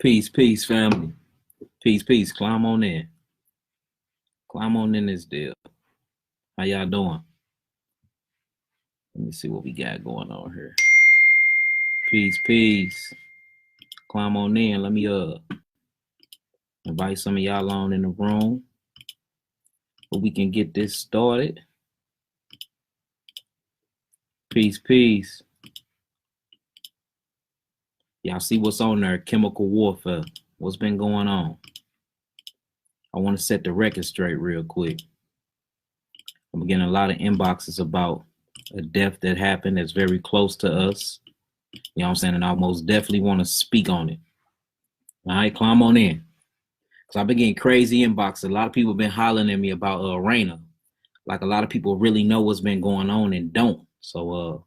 Peace, peace, family. Peace, peace. Climb on in. Climb on in this deal. How y'all doing? Let me see what we got going on here. Peace, peace. Climb on in. Let me invite some of y'all on in the room so we can get this started. Peace, peace. Y'all see what's on there? Chemical warfare. What's been going on? I want to set the record straight real quick. I'm getting a lot of inboxes about a death that happened that's very close to us. You know what I'm saying? And I most definitely want to speak on it. All right, climb on in. Because I've been getting crazy inboxes. A lot of people have been hollering at me about Raina. Like a lot of people really know what's been going on and don't. So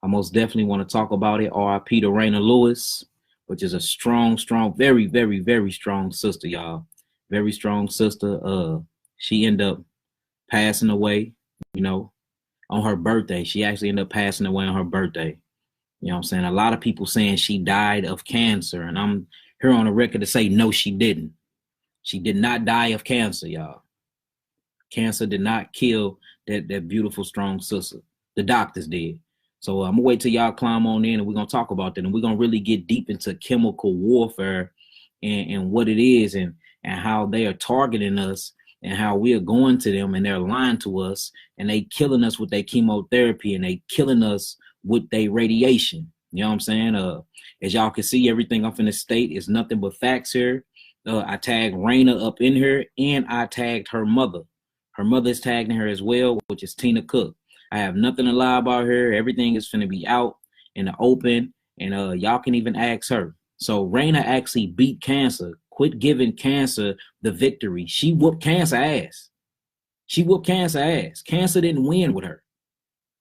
I most definitely want to talk about it. RIP to Raina Lewis, which is a strong, very, very, very strong sister, y'all. Very strong sister. She ended up passing away, you know, on her birthday. She actually ended up passing away on her birthday. You know what I'm saying? A lot of people saying she died of cancer. And I'm here on the record to say, no, she didn't. She did not die of cancer, y'all. Cancer did not kill that beautiful, strong sister. The doctors did. So I'm going to wait till y'all climb on in and we're going to talk about that. And we're going to really get deep into chemical warfare and what it is and how they are targeting us and how we are going to them and they're lying to us and they killing us with their chemotherapy and they killing us with their radiation. You know what I'm saying? As y'all can see, everything I'm finna state is nothing but facts here. I tagged Raina up in here and I tagged her mother. Her mother is tagged in her as well, which is Tina Cook. I have nothing to lie about her. Everything is finna be out in the open and y'all can even ask her. So Raina actually beat cancer. Quit giving cancer the victory. She whooped cancer ass. She whooped cancer ass. Cancer didn't win with her.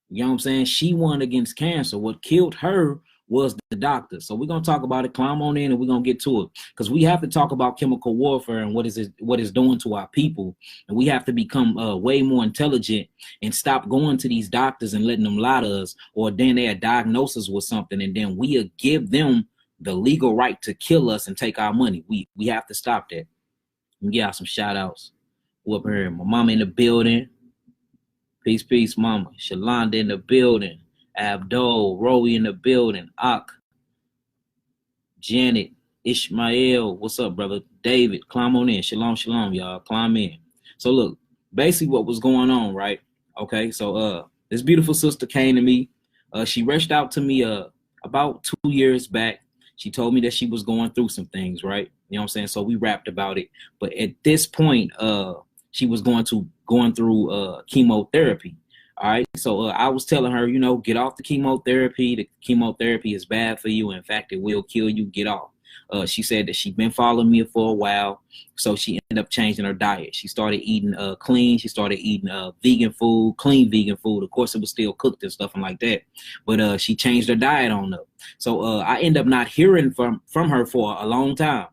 You know what I'm saying? She won against cancer. What killed her was the doctor. So we're going to talk about it. Climb on in and we're going to get to it. Because we have to talk about chemical warfare and what it's doing to our people. And we have to become way more intelligent and stop going to these doctors and letting them lie to us. Or then they diagnose us with something and then we give them the legal right to kill us and take our money. We have to stop that. Let me give out some shout outs. Up here, my mama in the building. Peace, peace, mama. Shalonda in the building. Abdul, Rowie in the building. Ak, Janet, Ishmael. What's up, brother? David, climb on in. Shalom, shalom, y'all. Climb in. So look, basically what was going on, right? Okay, so this beautiful sister came to me. She reached out to me about 2 years back. She told me that she was going through some things, right? You know what I'm saying? So we rapped about it. But at this point, she was going through chemotherapy. All right. So I was telling her, you know, get off the chemotherapy. The chemotherapy is bad for you. In fact, it will kill you. Get off. She said that she'd been following me for a while. So she ended up changing her diet. She started eating clean. She started eating vegan food, clean vegan food. Of course, it was still cooked and stuff like that. But she changed her diet on up. So I ended up not hearing from her for a long time.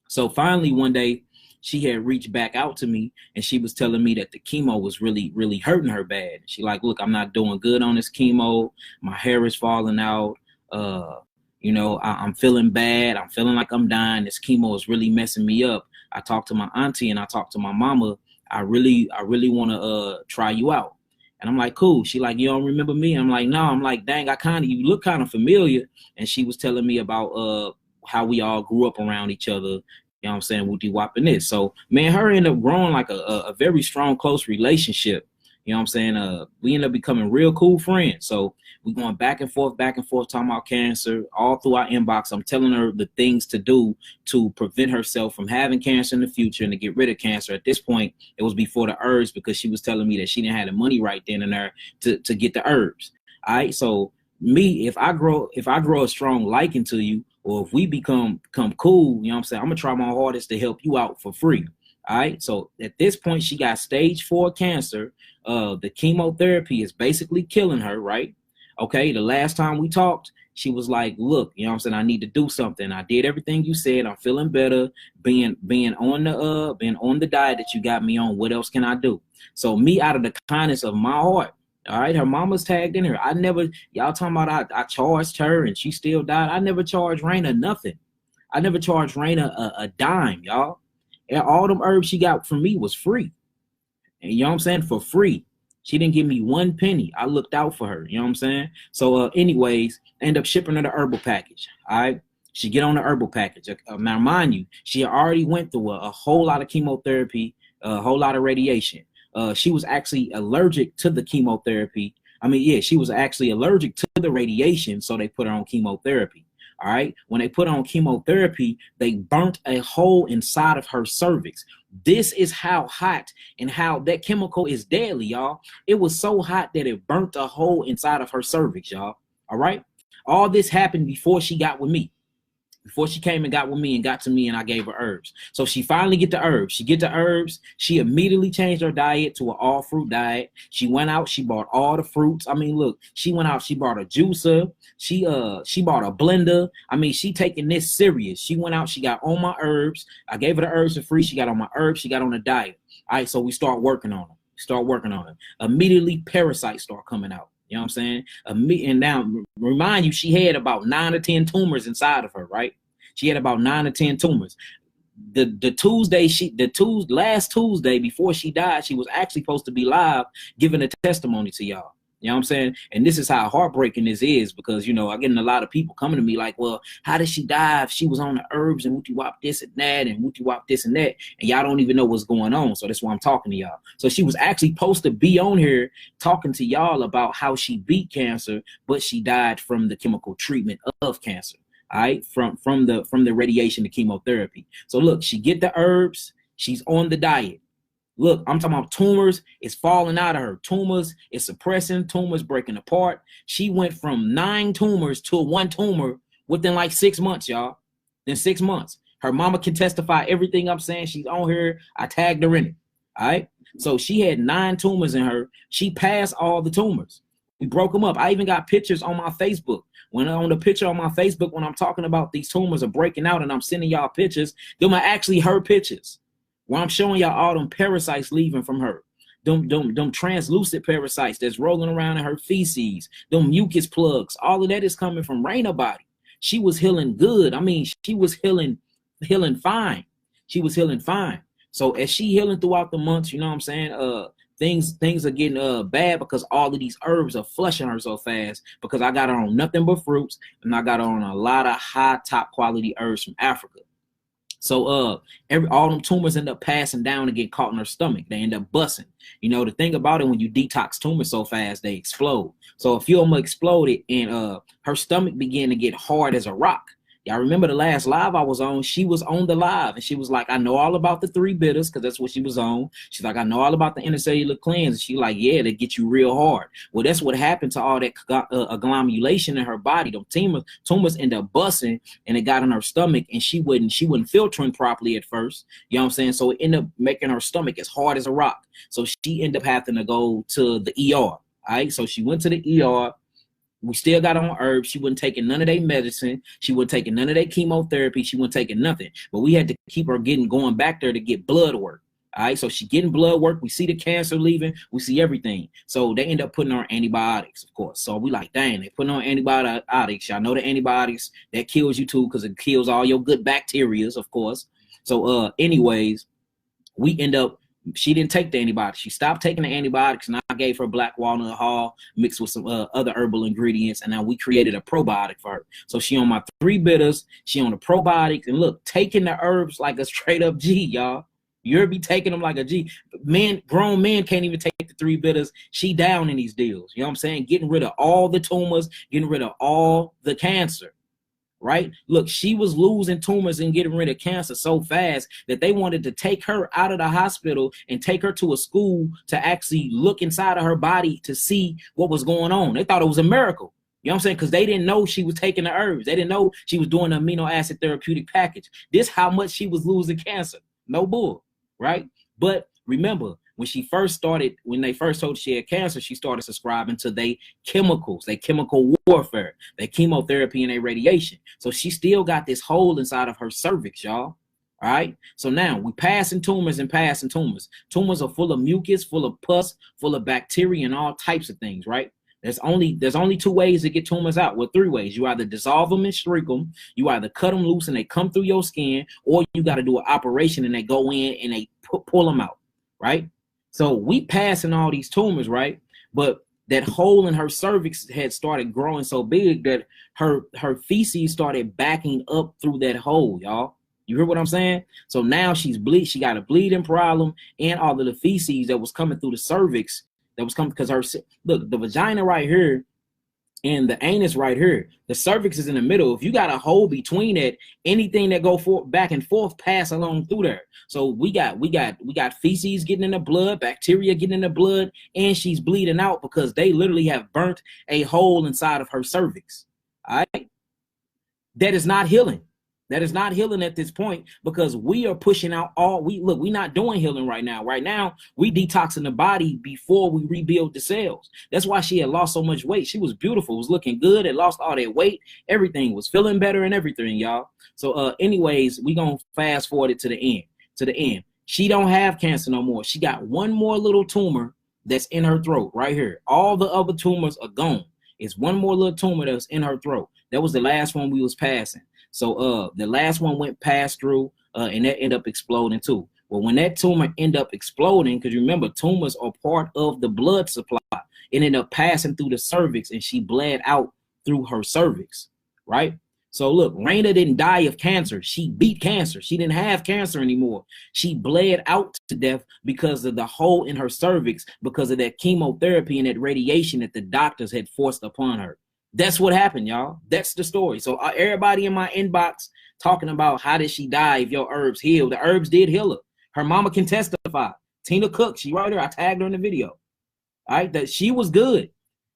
So finally, one day, she had reached back out to me and she was telling me that the chemo was really, really hurting her bad. She like, look, I'm not doing good on this chemo. My hair is falling out. You know, I'm feeling bad. I'm feeling like I'm dying. This chemo is really messing me up. I talked to my auntie and I talked to my mama. I really want to try you out. And I'm like, cool. She like, you don't remember me? I'm like, no. I'm like, dang, you look kind of familiar. And she was telling me about how we all grew up around each other. You know what I'm saying? Woody whopping this. So, man, her ended up growing like a very strong, close relationship. You know what I'm saying? We ended up becoming real cool friends. So we going back and forth, talking about cancer all through our inbox. I'm telling her the things to do to prevent herself from having cancer in the future and to get rid of cancer. At this point, it was before the herbs because she was telling me that she didn't have the money right then and there to get the herbs. All right. So me, if I grow a strong liking to you, or if we become cool, you know what I'm saying, I'm going to try my hardest to help you out for free. All right. So at this point, she got stage 4 cancer. The chemotherapy is basically killing her. Right. OK, the last time we talked, she was like, look, you know what I'm saying, I need to do something. I did everything you said. I'm feeling better being on the diet that you got me on. What else can I do? So me, out of the kindness of my heart. All right, her mama's tagged in her. Y'all talking about I charged her and she still died. I never charged Raina nothing. I never charged Raina a dime, y'all. And all them herbs she got from me was free. And you know what I'm saying? For free. She didn't give me 1 penny. I looked out for her. You know what I'm saying? So anyways, I end up shipping her the herbal package. All right. She get on the herbal package. Now, mind you, she already went through a whole lot of chemotherapy, a whole lot of radiation. She was actually allergic to the chemotherapy. I mean, yeah, she was actually allergic to the radiation, so they put her on chemotherapy. All right. When they put her on chemotherapy, they burnt a hole inside of her cervix. This is how hot and how that chemical is deadly, y'all. It was so hot that it burnt a hole inside of her cervix, y'all. All right. All this happened before she got with me. Before she came and got with me and got to me and I gave her herbs. So she finally get the herbs. She get the herbs. She immediately changed her diet to an all fruit diet. She went out. She bought all the fruits. I mean, look, she went out. She bought a juicer. She bought a blender. I mean, she taking this serious. She went out. She got on my herbs. I gave her the herbs for free. She got on my herbs. She got on the diet. All right. So we start working on her. Immediately parasites start coming out. You know what I'm saying? And now, remind you, she had about 9 or 10 tumors inside of her, right? She had about 9 or 10 tumors. Last Tuesday before she died, she was actually supposed to be live giving a testimony to y'all. You know what I'm saying? And this is how heartbreaking this is because, you know, I'm getting a lot of people coming to me like, well, how did she die if she was on the herbs and whoopty-wop this and that and whoopty-wop this and that, and y'all don't even know what's going on. So that's why I'm talking to y'all. So she was actually supposed to be on here talking to y'all about how she beat cancer, but she died from the chemical treatment of cancer. All right, from the radiation, the chemotherapy. So look, she get the herbs. She's on the diet. Look, I'm talking about tumors is falling out of her. Tumors is suppressing. Tumors breaking apart. She went from 9 tumors to 1 tumor within like 6 months, y'all. Then 6 months. Her mama can testify everything I'm saying. She's on here. I tagged her in it. All right. So she had 9 tumors in her. She passed all the tumors. We broke them up. I even got pictures on my Facebook. When on the picture on my Facebook, when I'm talking about these tumors are breaking out and I'm sending y'all pictures, them are actually her pictures. Where I'm showing y'all all them parasites leaving from her. Them translucent parasites that's rolling around in her feces, them mucus plugs, all of that is coming from Raina's body. She was healing good. I mean, she was healing fine. She was healing fine. So as she healing throughout the months, you know what I'm saying? Things are getting bad because all of these herbs are flushing her so fast because I got her on nothing but fruits and I got her on a lot of high top quality herbs from Africa. So all them tumors end up passing down and get caught in her stomach. They end up busting. You know, the thing about it, when you detox tumors so fast, they explode. So a few of them exploded and her stomach began to get hard as a rock. Y'all remember the last live I was on? She was on the live and she was like, I know all about the 3 bitters because that's what she was on. She's like, I know all about the intercellular cleanse. And she like, yeah, they get you real hard. Well, that's what happened to all that agglomulation in her body. The tumors end up busting and it got in her stomach and she wasn't filtering properly at first. You know what I'm saying? So it ended up making her stomach as hard as a rock. So she ended up having to go to the ER. All right. So she went to the ER. We still got on herbs. She wasn't taking none of their medicine. She wasn't taking none of their chemotherapy. She wasn't taking nothing. But we had to keep her going back there to get blood work. All right. So she getting blood work. We see the cancer leaving. We see everything. So they end up putting on antibiotics, of course. So we like, dang, they putting on antibiotics. Y'all know the antibiotics that kills you too because it kills all your good bacteria, of course. So anyways, we end up. She didn't take the antibiotics. She stopped taking the antibiotics, and I gave her black walnut hull mixed with some other herbal ingredients, and now we created a probiotic for her. So she on my 3 bitters, she on the probiotics, and look, taking the herbs like a straight up G, y'all. You'll be taking them like a G. Grown men can't even take the 3 bitters. She down in these deals. You know what I'm saying? Getting rid of all the tumors, getting rid of all the cancer. Right? Look, she was losing tumors and getting rid of cancer so fast that they wanted to take her out of the hospital and take her to a school to actually look inside of her body to see what was going on. They thought it was a miracle. You know what I'm saying? Because they didn't know she was taking the herbs. They didn't know she was doing the amino acid therapeutic package. This how much she was losing cancer. No bull. Right? But remember, when they first told she had cancer, she started subscribing to their chemicals, their chemical warfare, their chemotherapy and their radiation. So she still got this hole inside of her cervix, y'all. All right. So now we passing tumors and passing tumors. Tumors are full of mucus, full of pus, full of bacteria and all types of things, right? There's only 2 ways to get tumors out. Well, 3 ways. You either dissolve them and shrink them, you either cut them loose and they come through your skin, or you got to do an operation and they go in and they pull them out, right? So we passing all these tumors, right? But that hole in her cervix had started growing so big that her feces started backing up through that hole, y'all. You hear what I'm saying? So now she got a bleeding problem, and all of the feces that was coming through the cervix, that was coming because look, the vagina right here and the anus right here, the cervix is in the middle. If you got a hole between it, anything that go back and forth pass along through there. So we got feces getting in the blood, bacteria getting in the blood, and she's bleeding out because they literally have burnt a hole inside of her cervix. All right, that is not healing. That is not healing at this point, because we are pushing out we're not doing healing right now. Right now, we detoxing the body before we rebuild the cells. That's why she had lost so much weight. She was beautiful, was looking good, had lost all that weight. Everything was feeling better and everything, y'all. So anyways, we gonna fast forward it to the end. She don't have cancer no more. She got one more little tumor that's in her throat right here. All the other tumors are gone. It's one more little tumor that's in her throat. That was the last one we was passing. So the last one passed through and that ended up exploding too. Well, when that tumor ended up exploding, because remember, tumors are part of the blood supply, it ended up passing through the cervix and she bled out through her cervix, right? So look, Raina didn't die of cancer. She beat cancer. She didn't have cancer anymore. She bled out to death because of the hole in her cervix, because of that chemotherapy and that radiation that the doctors had forced upon her. That's what happened, y'all. That's the story. So everybody in my inbox talking about how did she die if your herbs healed. The herbs did heal her. Her mama can testify. Tina Cook, she right here. I tagged her in the video. All right, that she was good.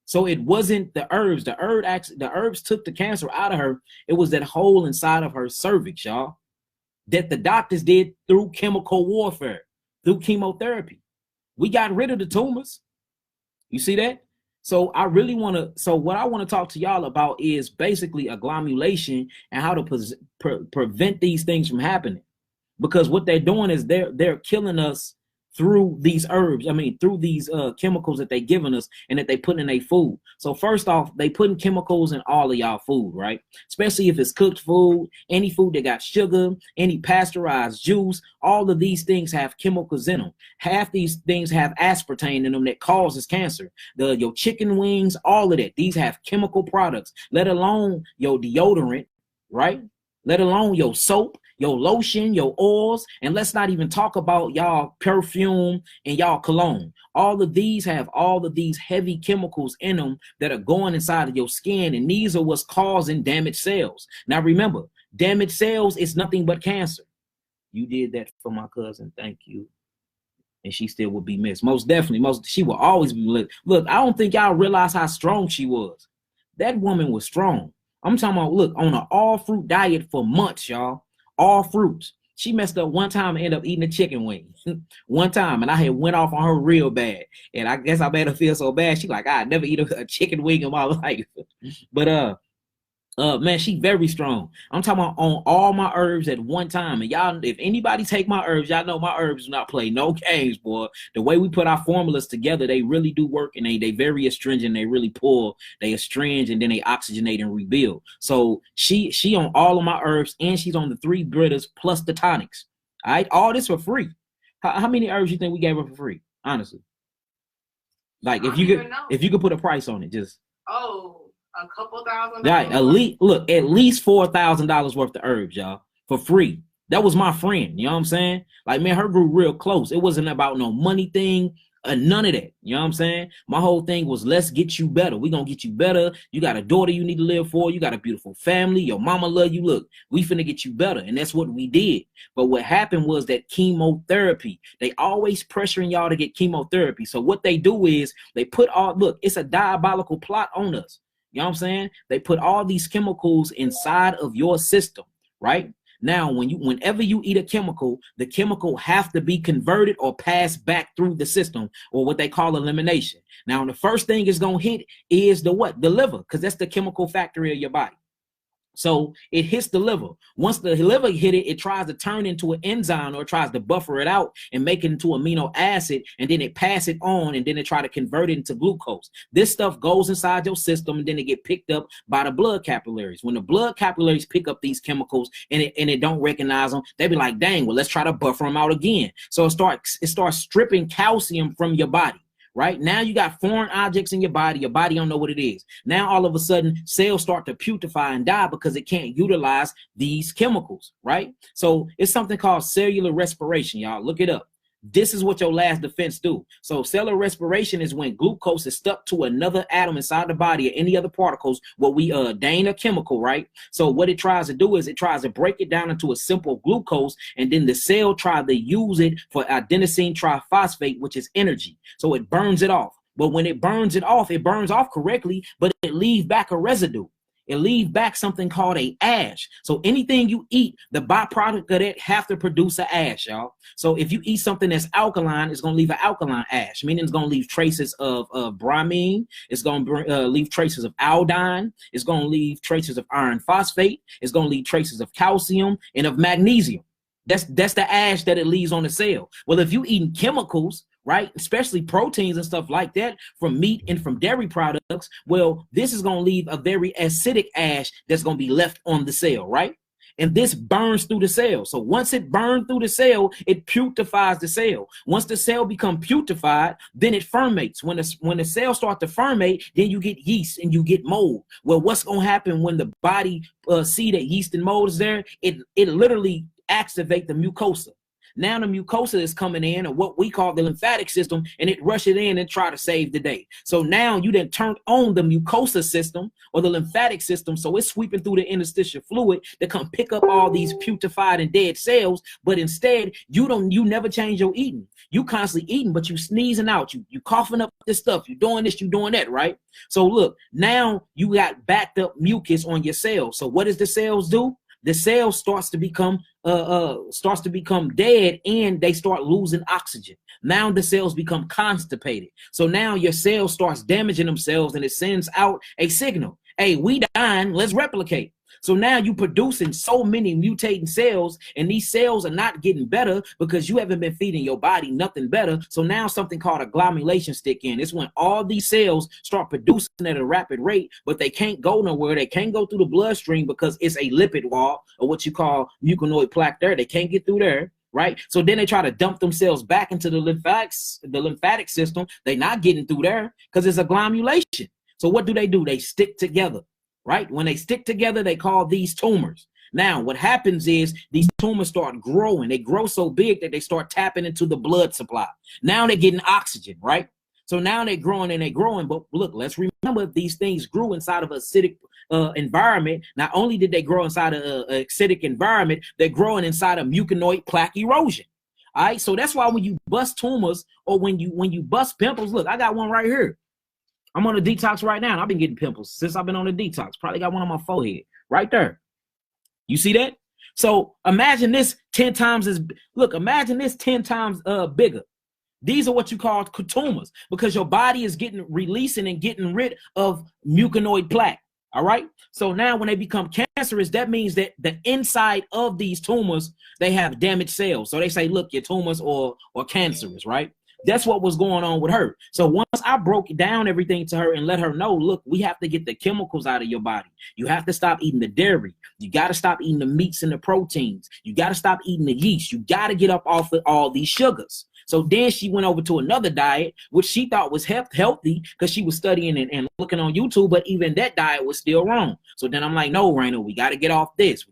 So it wasn't the herbs. The herbs took the cancer out of her. It was that hole inside of her cervix, y'all, that the doctors did through chemical warfare, through chemotherapy. We got rid of the tumors. You see that? So what I want to talk to y'all about is basically agglomulation and how to prevent these things from happening. Because what they're doing is they're killing us through these herbs. Through these chemicals that they giving us and that they put in their food. So first off, they putting chemicals in all of y'all food, right? Especially if it's cooked food, any food that got sugar, any pasteurized juice, all of these things have chemicals in them. Half these things have aspartame in them that causes cancer. Your chicken wings, all of that, these have chemical products, let alone your deodorant, right? Let alone your soap, your lotion, your oils, and let's not even talk about y'all perfume and y'all cologne. All of these have all of these heavy chemicals in them that are going inside of your skin, and these are what's causing damaged cells. Now remember, damaged cells is nothing but cancer. You did that for my cousin, thank you. And she still would be missed. Most definitely, she will always be lit. Look, I don't think y'all realize how strong she was. That woman was strong. I'm talking about, look, on an all-fruit diet for months, y'all. All fruits. She messed up one time and ended up eating a chicken wing. One time, and I had went off on her real bad. And I guess I made her feel so bad. She like, I'd never eat a chicken wing in my life. But man, she very strong. I'm talking about on all my herbs at one time. And y'all, if anybody take my herbs, y'all know my herbs do not play no games, boy. The way we put our formulas together, they really do work, and they very astringent. They really pull. They astringe, and then they oxygenate and rebuild. So she on all of my herbs, and she's on the 3 bitters plus the tonics. All right, all this for free. How many herbs you think we gave her for free? Honestly, like if you could put a price on it, just a couple $1,000. Right, at least $4,000 worth of herbs, y'all, for free. That was my friend. You know what I'm saying? Like, man, her grew real close. It wasn't about no money thing, none of that. You know what I'm saying? My whole thing was, let's get you better. We gonna get you better. You got a daughter you need to live for. You got a beautiful family. Your mama love you. Look, we finna get you better, and that's what we did. But what happened was that chemotherapy. They always pressuring y'all to get chemotherapy. So what they do is they put it's a diabolical plot on us. You know what I'm saying? They put all these chemicals inside of your system, right? Now, whenever you eat a chemical, the chemical have to be converted or passed back through the system, or what they call elimination. Now, the first thing it's going to hit is the liver, because that's the chemical factory of your body. So it hits the liver. Once the liver hit it, it tries to turn into an enzyme, or it tries to buffer it out and make it into amino acid, and then it pass it on, and then it try to convert it into glucose. This stuff goes inside your system, and then it get picked up by the blood capillaries. When the blood capillaries pick up these chemicals and it don't recognize them, they be like, dang, well, let's try to buffer them out again. So it starts stripping calcium from your body. Right now, you got foreign objects in your body. Your body don't know what it is. Now, all of a sudden, cells start to putrefy and die because it can't utilize these chemicals. Right. So it's something called cellular respiration. Y'all look it up. This is what your last defense do. So cellular respiration is when glucose is stuck to another atom inside the body or any other particles where we gain a chemical, right? So what it tries to do is it tries to break it down into a simple glucose, and then the cell tries to use it for adenosine triphosphate, which is energy. So it burns it off. But when it burns off correctly, but it leaves back a residue. It leaves back something called a ash. So anything you eat, the byproduct of that have to produce an ash, y'all. So if you eat something that's alkaline, it's going to leave an alkaline ash, meaning it's going to leave traces of bromine. It's going to leave traces of iodine. It's going to leave traces of iron phosphate. It's going to leave traces of calcium and of magnesium. That's the ash that it leaves on the cell. Well, if you eating chemicals, right, especially proteins and stuff like that from meat and from dairy products, well, this is going to leave a very acidic ash that's going to be left on the cell, right? And this burns through the cell. So once it burns through the cell, it putrefies the cell. Once the cell becomes putrefied, then it fermentates. When the cell starts to ferment, then you get yeast and you get mold. Well, what's going to happen when the body see that yeast and mold is there? It literally activates the mucosa. Now the mucosa is coming in, or what we call the lymphatic system, and it rushes in and try to save the day. So now you then turn on the mucosa system or the lymphatic system, so it's sweeping through the interstitial fluid to come pick up all these putrefied and dead cells. But instead, you never change your eating. You constantly eating, but you sneezing out, you coughing up this stuff, you doing this, you doing that, right? So look, now you got backed up mucus on your cells. So what does the cells do? The cell starts to become dead, and they start losing oxygen. Now the cells become constipated. So now your cell starts damaging themselves, and it sends out a signal. Hey, we dying, let's replicate. So now you producing so many mutating cells, and these cells are not getting better because you haven't been feeding your body nothing better. So now something called agglomulation stick in. It's when all these cells start producing at a rapid rate, but they can't go nowhere. They can't go through the bloodstream because it's a lipid wall, or what you call muconoid plaque there. They can't get through there. Right. So then they try to dump themselves back into the lymphatic system. They're not getting through there because it's agglomulation. So what do? They stick together. Right? When they stick together, they call these tumors. Now, what happens is these tumors start growing. They grow so big that they start tapping into the blood supply. Now they're getting oxygen, right? So now they're growing and they're growing. But look, let's remember these things grew inside of an acidic environment. Not only did they grow inside of an acidic environment, they're growing inside of muconoid plaque erosion. All right. So that's why when you bust tumors, or when you bust pimples, look, I got one right here. I'm on a detox right now, and I've been getting pimples since I've been on the detox. Probably got one on my forehead right there. You see that? So imagine this 10 times imagine this 10 times bigger. These are what you call tumors, because your body is releasing and getting rid of muconoid plaque. All right. So now when they become cancerous, that means that the inside of these tumors, they have damaged cells. So they say, look, your tumors or cancerous, right? That's what was going on with her. So once I broke down everything to her and let her know, look, we have to get the chemicals out of your body. You have to stop eating the dairy. You got to stop eating the meats and the proteins. You got to stop eating the yeast. You got to get up off of all these sugars. So then she went over to another diet, which she thought was healthy because she was studying and looking on YouTube, but even that diet was still wrong. So then I'm like, no, Raina, we got to get off this.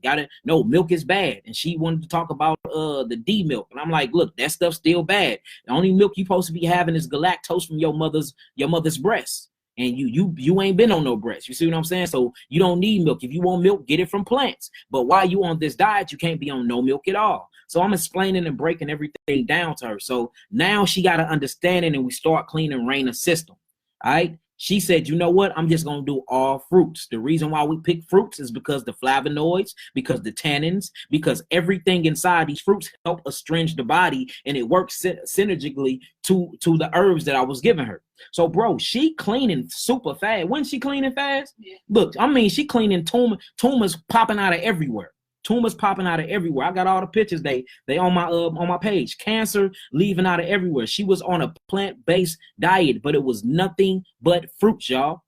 No, milk is bad. And she wanted to talk about the D milk. And I'm like, look, that stuff's still bad. The only milk you're supposed to be having is galactose from your mother's breast. And you ain't been on no breast. You see what I'm saying? So you don't need milk. If you want milk, get it from plants. But while you on this diet, you can't be on no milk at all. So I'm explaining and breaking everything down to her. So now she got an understanding, and we start cleaning Raina's system. All right. She said, you know what? I'm just going to do all fruits. The reason why we pick fruits is because the flavonoids, because the tannins, because everything inside these fruits help astringe the body, and it works synergistically to the herbs that I was giving her. So, bro, she cleaning super fast. Wasn't she cleaning fast? Yeah. Look, I mean, she cleaning tumors popping out of everywhere. Tumors popping out of everywhere. I got all the pictures. They on my page. Cancer leaving out of everywhere. She was on a plant-based diet, but it was nothing but fruits, y'all.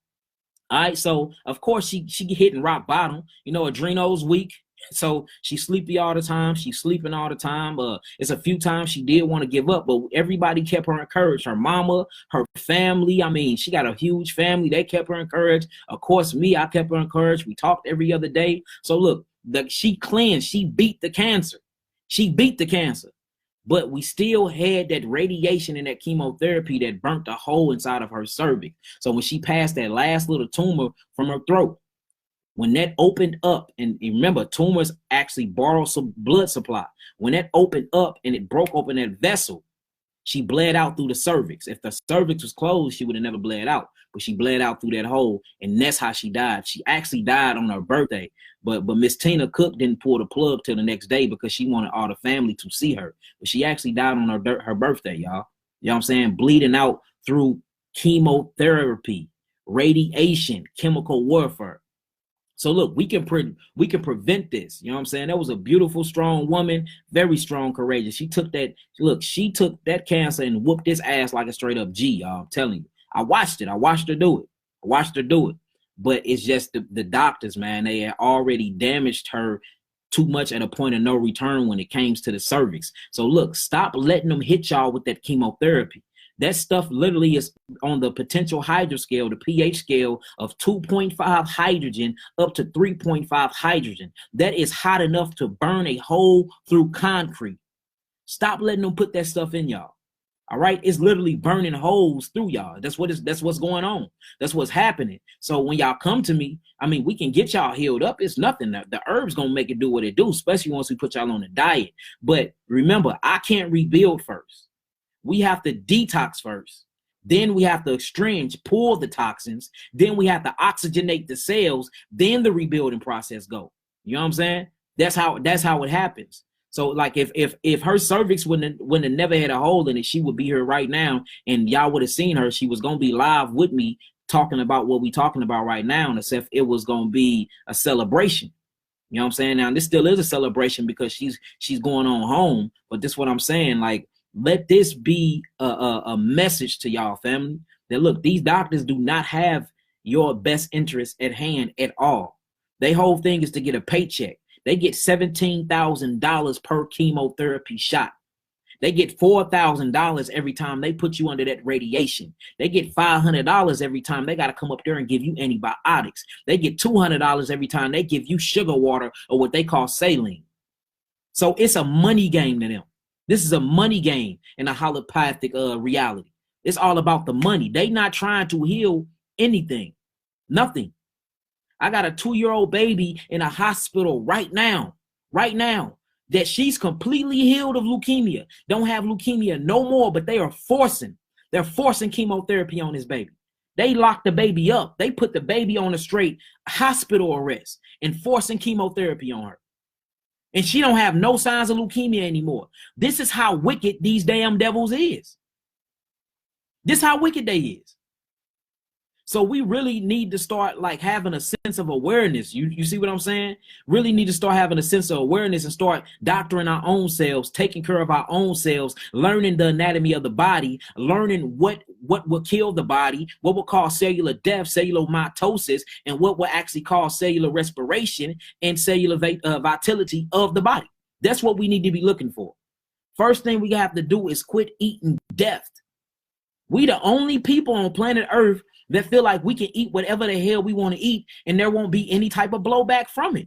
All right, so of course she hitting rock bottom. You know, adrenals weak, so she's sleepy all the time. She's sleeping all the time. It's a few times she did want to give up, but everybody kept her encouraged. Her mama, her family. I mean, she got a huge family. They kept her encouraged. Of course, me, I kept her encouraged. We talked every other day. So look. She cleansed, she beat the cancer. She beat the cancer. But we still had that radiation and that chemotherapy that burnt a hole inside of her cervix. So when she passed that last little tumor from her throat, when that opened up, and remember, tumors actually borrow some blood supply. When that opened up and it broke open that vessel, she bled out through the cervix. If the cervix was closed, she would have never bled out. But she bled out through that hole, and that's how she died. She actually died on her birthday. But Miss Tina Cook didn't pull the plug till the next day because she wanted all the family to see her. But she actually died on her birthday, y'all. You know what I'm saying? Bleeding out through chemotherapy, radiation, chemical warfare. So look, we can prevent this. You know what I'm saying? That was a beautiful, strong woman, very strong, courageous. She took that cancer and whooped his ass like a straight up G, y'all. I'm telling you. I watched it. I watched her do it. But it's just the doctors, man, they had already damaged her too much at a point of no return when it came to the cervix. So look, stop letting them hit y'all with that chemotherapy. That stuff literally is on the potential hydro scale, the pH scale of 2.5 hydrogen up to 3.5 hydrogen. That is hot enough to burn a hole through concrete. Stop letting them put that stuff in y'all. All right, it's literally burning holes through y'all. That's what's going on. That's what's happening. So when y'all come to me, I mean, we can get y'all healed up. It's nothing. The herbs gonna make it do what it do, especially once we put y'all on a diet. But remember, I can't rebuild first. We have to detox first. Then we have to astringe, pull the toxins. Then we have to oxygenate the cells. Then the rebuilding process go. You know what I'm saying? That's how it happens. So like if her cervix wouldn't have never had a hole in it, she would be here right now, and y'all would have seen her. She was gonna be live with me talking about what we talking about right now, and as if it was gonna be a celebration. You know what I'm saying? Now this still is a celebration because she's going on home, but this is what I'm saying. Like, let this be a message to y'all, family, that look, these doctors do not have your best interest at hand at all. Their whole thing is to get a paycheck. They get $17,000 per chemotherapy shot. They get $4,000 every time they put you under that radiation. They get $500 every time they got to come up there and give you antibiotics. They get $200 every time they give you sugar water, or what they call saline. So it's a money game to them. This is a money game in a holopathic reality. It's all about the money. They not trying to heal anything, nothing. I got a 2-year-old baby in a hospital right now, that she's completely healed of leukemia. Don't have leukemia no more, but they're forcing chemotherapy on this baby. They locked the baby up. They put the baby on a straight hospital arrest and forcing chemotherapy on her. And she don't have no signs of leukemia anymore. This is how wicked these damn devils is. This is how wicked they is. So we really need to start like having a sense of awareness. You see what I'm saying? Really need to start having a sense of awareness and start doctoring our own selves, taking care of our own selves, learning the anatomy of the body, learning what will kill the body, what will cause cellular death, cellular mitosis, and what will actually cause cellular respiration and cellular vitality of the body. That's what we need to be looking for. First thing we have to do is quit eating death. We the only people on planet Earth that feel like we can eat whatever the hell we want to eat and there won't be any type of blowback from it.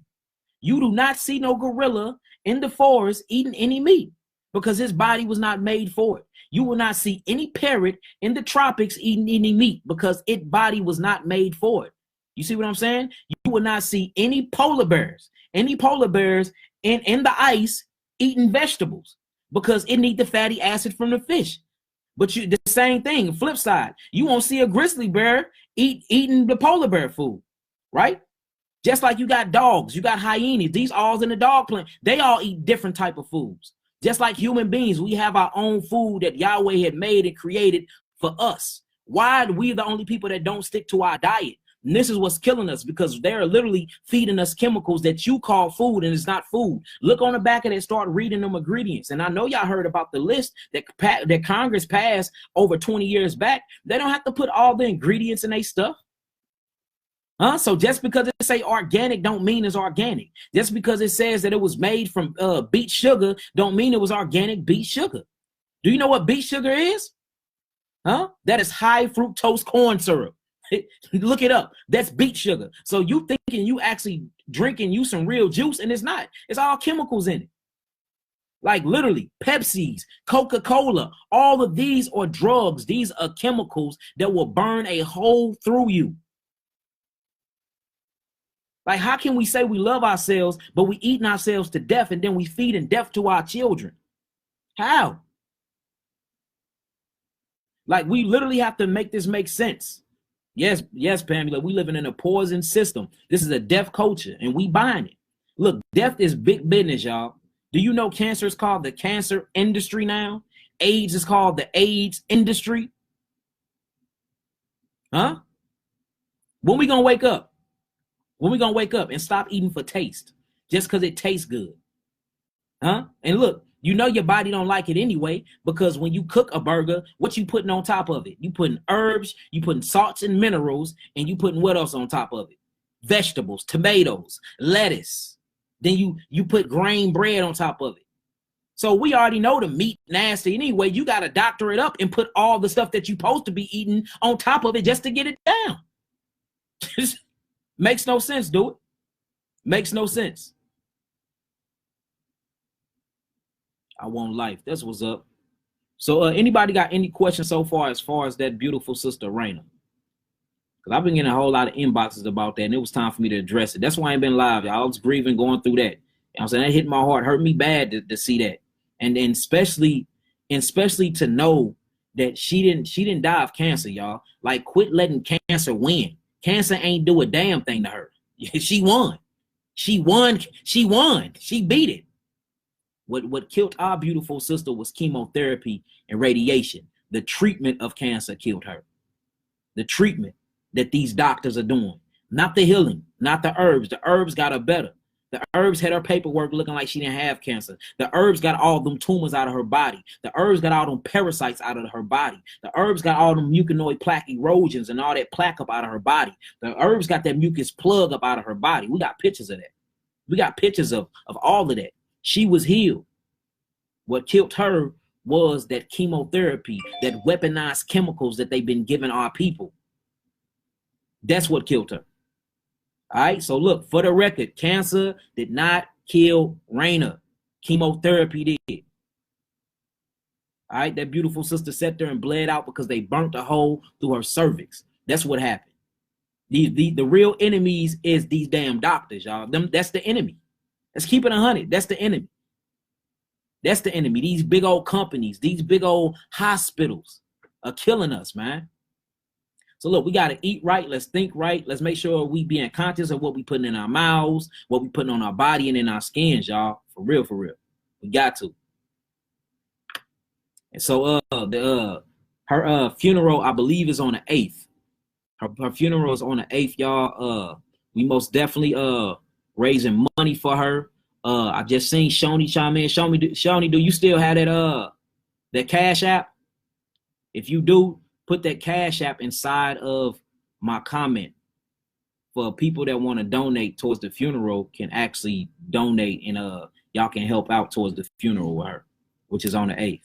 You do not see no gorilla in the forest eating any meat because his body was not made for it. You will not see any parrot in the tropics eating any meat because its body was not made for it. You see what I'm saying? You will not see any polar bears in the ice eating vegetables because it needs the fatty acid from the fish. But the same thing, flip side, you won't see a grizzly bear eating the polar bear food, right? Just like you got dogs, you got hyenas, these all in the dog planet. They all eat different type of foods. Just like human beings, we have our own food that Yahweh had made and created for us. Why are we the only people that don't stick to our diet? And this is what's killing us, because they're literally feeding us chemicals that you call food and it's not food. Look on the back of it, start reading them ingredients. And I know y'all heard about the list that Congress passed over 20 years back. They don't have to put all the ingredients in their stuff. So just because it say organic don't mean it's organic. Just because it says that it was made from beet sugar don't mean it was organic beet sugar. Do you know what beet sugar is? That is high fructose corn syrup. Look it up. That's beet sugar. So you thinking you actually drinking you some real juice, and it's not. It's all chemicals in it. Like literally Pepsi's, Coca-Cola, all of these are drugs. These are chemicals that will burn a hole through you. Like, how can we say we love ourselves, but we eating ourselves to death, and then we feeding death to our children? How? Like, we literally have to make this make sense. Yes, Pamela, we living in a poison system. This is a death culture, and we buying it. Look, death is big business, y'all. Do you know cancer is called the cancer industry now? AIDS is called the AIDS industry. When we gonna wake up? When we gonna wake up and stop eating for taste just because it tastes good? And look, you know your body don't like it anyway, because when you cook a burger, what you putting on top of it? You putting herbs, you putting salts and minerals, and you putting what else on top of it? Vegetables, tomatoes, lettuce. Then you put grain bread on top of it. So we already know the meat nasty anyway. You got to doctor it up and put all the stuff that you're supposed to be eating on top of it just to get it down. Makes no sense, do it? Makes no sense. I want life. That's what's up. So anybody got any questions so far as that beautiful sister Raina? Because I've been getting a whole lot of inboxes about that, and it was time for me to address it. That's why I ain't been live, y'all. I was grieving, going through that. You know what I'm saying? That hit my heart, hurt me bad to see that. And then especially to know that she didn't die of cancer, y'all. Like, quit letting cancer win. Cancer ain't do a damn thing to her. She won. She beat it. What killed our beautiful sister was chemotherapy and radiation. The treatment of cancer killed her. The treatment that these doctors are doing. Not the healing, not the herbs. The herbs got her better. The herbs had her paperwork looking like she didn't have cancer. The herbs got all them tumors out of her body. The herbs got all them parasites out of her body. The herbs got all them muconoid plaque erosions and all that plaque up out of her body. The herbs got that mucus plug up out of her body. We got pictures of that. We got pictures of all of that. She was healed. What killed her was that chemotherapy, that weaponized chemicals that they've been giving our people. That's what killed her. All right, so look, for the record, cancer did not kill Raina. Chemotherapy did. All right, that beautiful sister sat there and bled out because they burnt a hole through her cervix. That's what happened. The real enemies is these damn doctors, y'all. That's the enemy. Let's keep it 100. That's the enemy. That's the enemy. These big old companies, these big old hospitals are killing us, man. So look, we got to eat right. Let's think right. Let's make sure we being conscious of what we putting in our mouths, what we putting on our body and in our skins, y'all. For real, for real. We got to. And so her funeral, I believe, is on the 8th. Her funeral is on the 8th, y'all. We most definitely raising money for her. I just seen Shoni chime in. Shoni, do you still have that Cash App? If you do, put that Cash App inside of my comment for people that want to donate towards the funeral can actually donate, and y'all can help out towards the funeral with her, which is on the 8th.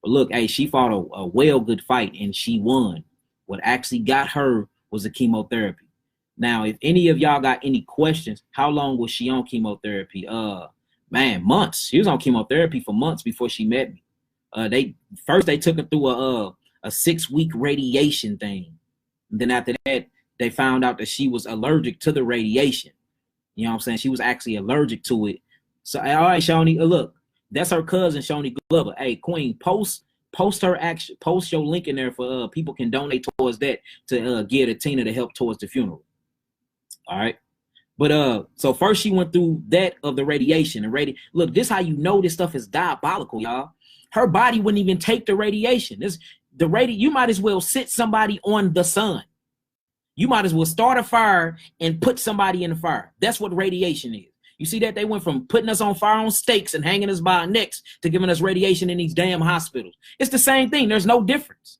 But look, hey, she fought a well good fight and she won. What actually got her was the chemotherapy. Now, if any of y'all got any questions, how long was she on chemotherapy? Man, months. She was on chemotherapy for months before she met me. They took her through a 6-week radiation thing. And then after that, they found out that she was allergic to the radiation. You know what I'm saying? She was actually allergic to it. So, all right, Shoni, look, that's her cousin, Shoni Glover. Hey, Queen, post post her action, post your link in there for people can donate towards that to give to Tina to help towards the funeral. All right. But so first she went through that of the radiation and look, this how you know this stuff is diabolical, y'all. Her body wouldn't even take the radiation. You might as well sit somebody on the sun. You might as well start a fire and put somebody in the fire. That's what radiation is. You see that they went from putting us on fire on stakes and hanging us by our necks to giving us radiation in these damn hospitals. It's the same thing. There's no difference.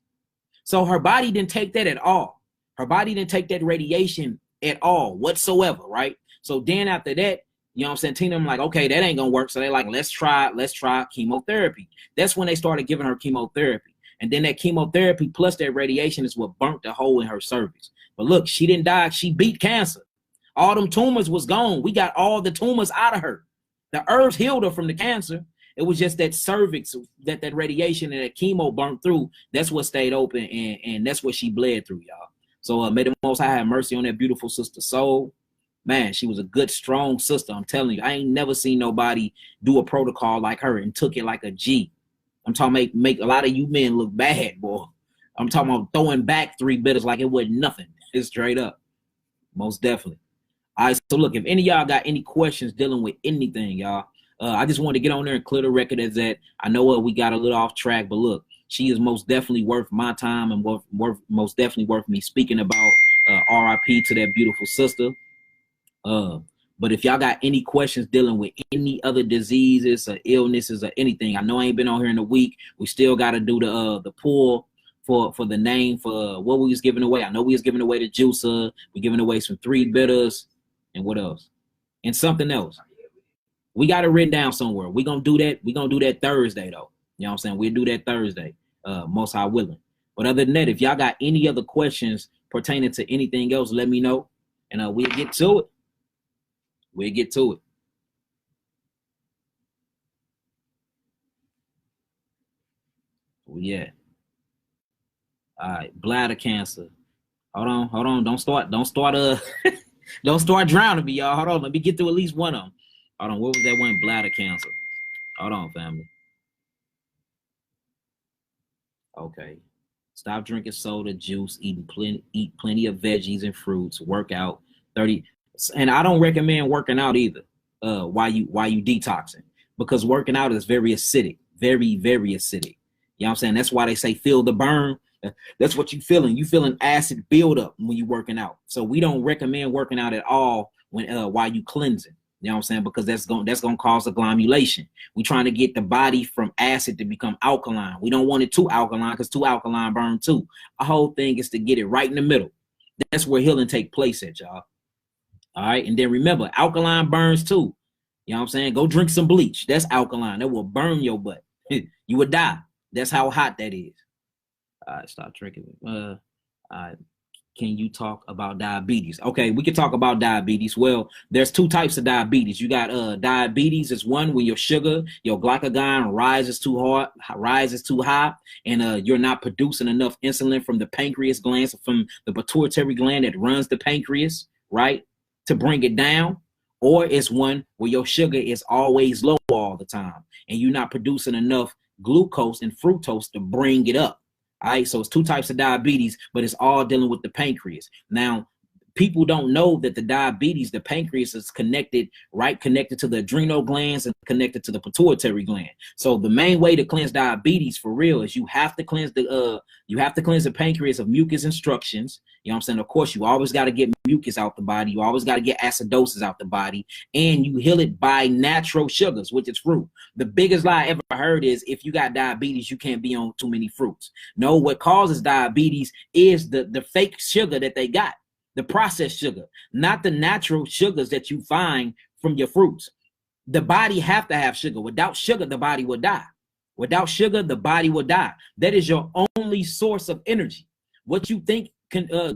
So her body didn't take that at all. Her body didn't take that radiation at all whatsoever, right? So then after that, you know what I'm saying, Tina, I'm like, okay, that ain't gonna work. So they're like, let's try chemotherapy. That's when they started giving her chemotherapy. And then that chemotherapy plus that radiation is what burnt the hole in her cervix. But look, she didn't die. She beat cancer. All them tumors was gone. We got all the tumors out of her. The herbs healed her from the cancer. It was just that cervix, that radiation and that chemo burnt through. That's what stayed open, and that's what she bled through, y'all. So may the Most High have mercy on that beautiful sister soul. Man, she was a good, strong sister. I'm telling you, I ain't never seen nobody do a protocol like her and took it like a G. I'm talking make a lot of you men look bad, boy. I'm talking about throwing back 3 bitters like it wasn't nothing. It's straight up. Most definitely. All right, so look, if any of y'all got any questions dealing with anything, y'all, I just wanted to get on there and clear the record as that. I know we got a little off track, but look, she is most definitely worth my time and most definitely worth me speaking about. RIP to that beautiful sister. But if y'all got any questions dealing with any other diseases or illnesses or anything, I know I ain't been on here in a week. We still got to do the pull for the name for what we was giving away. I know we was giving away the juicer. We giving away some 3 bitters and what else? And something else. We got it written down somewhere. We're going to do that. We're going to do that Thursday, though. You know what I'm saying? We'll do that Thursday, most high willing. But other than that, if y'all got any other questions pertaining to anything else, let me know. And we'll get to it. We'll get to it. Yeah. All right. Bladder cancer. Hold on. Don't start don't start drowning me, y'all. Hold on. Let me get through at least one of them. Hold on. What was that one? Bladder cancer. Hold on, family. Okay. Stop drinking soda, juice, eat plenty of veggies and fruits, work out 30. And I don't recommend working out either. While you detoxing, because working out is very acidic, very, very acidic. You know what I'm saying? That's why they say feel the burn. That's what you feeling. You feeling acid build up when you working out. So we don't recommend working out at all when while you cleansing. You know what I'm saying? Because that's gonna cause agglomulation. We trying to get the body from acid to become alkaline. We don't want it too alkaline because too alkaline burn too. Our whole thing is to get it right in the middle. That's where healing take place at, y'all. All right. And then remember, alkaline burns too. You know what I'm saying? Go drink some bleach. That's alkaline. That will burn your butt. You would die. That's how hot that is. All right. Stop drinking. All right. Can you talk about diabetes? Okay, we can talk about diabetes. Well, there's 2 types of diabetes. You got diabetes is one when your sugar, your glycagon rises too high, and you're not producing enough insulin from the pancreas glands, from the pituitary gland that runs the pancreas, right, to bring it down. Or it's one where your sugar is always low all the time, and you're not producing enough glucose and fructose to bring it up. All right, so it's 2 types of diabetes, but it's all dealing with the pancreas. Now, people don't know that the diabetes, the pancreas is connected to the adrenal glands and connected to the pituitary gland. So the main way to cleanse diabetes for real is you have to cleanse the pancreas of mucus instructions. You know what I'm saying? Of course, you always got to get mucus out the body. You always got to get acidosis out the body, and you heal it by natural sugars, which is fruit. The biggest lie I ever heard is if you got diabetes, you can't be on too many fruits. No, what causes diabetes is the fake sugar that they got. The processed sugar, not the natural sugars that you find from your fruits. The body have to have sugar. Without sugar, the body will die. Without sugar, the body will die. That is your only source of energy. What you think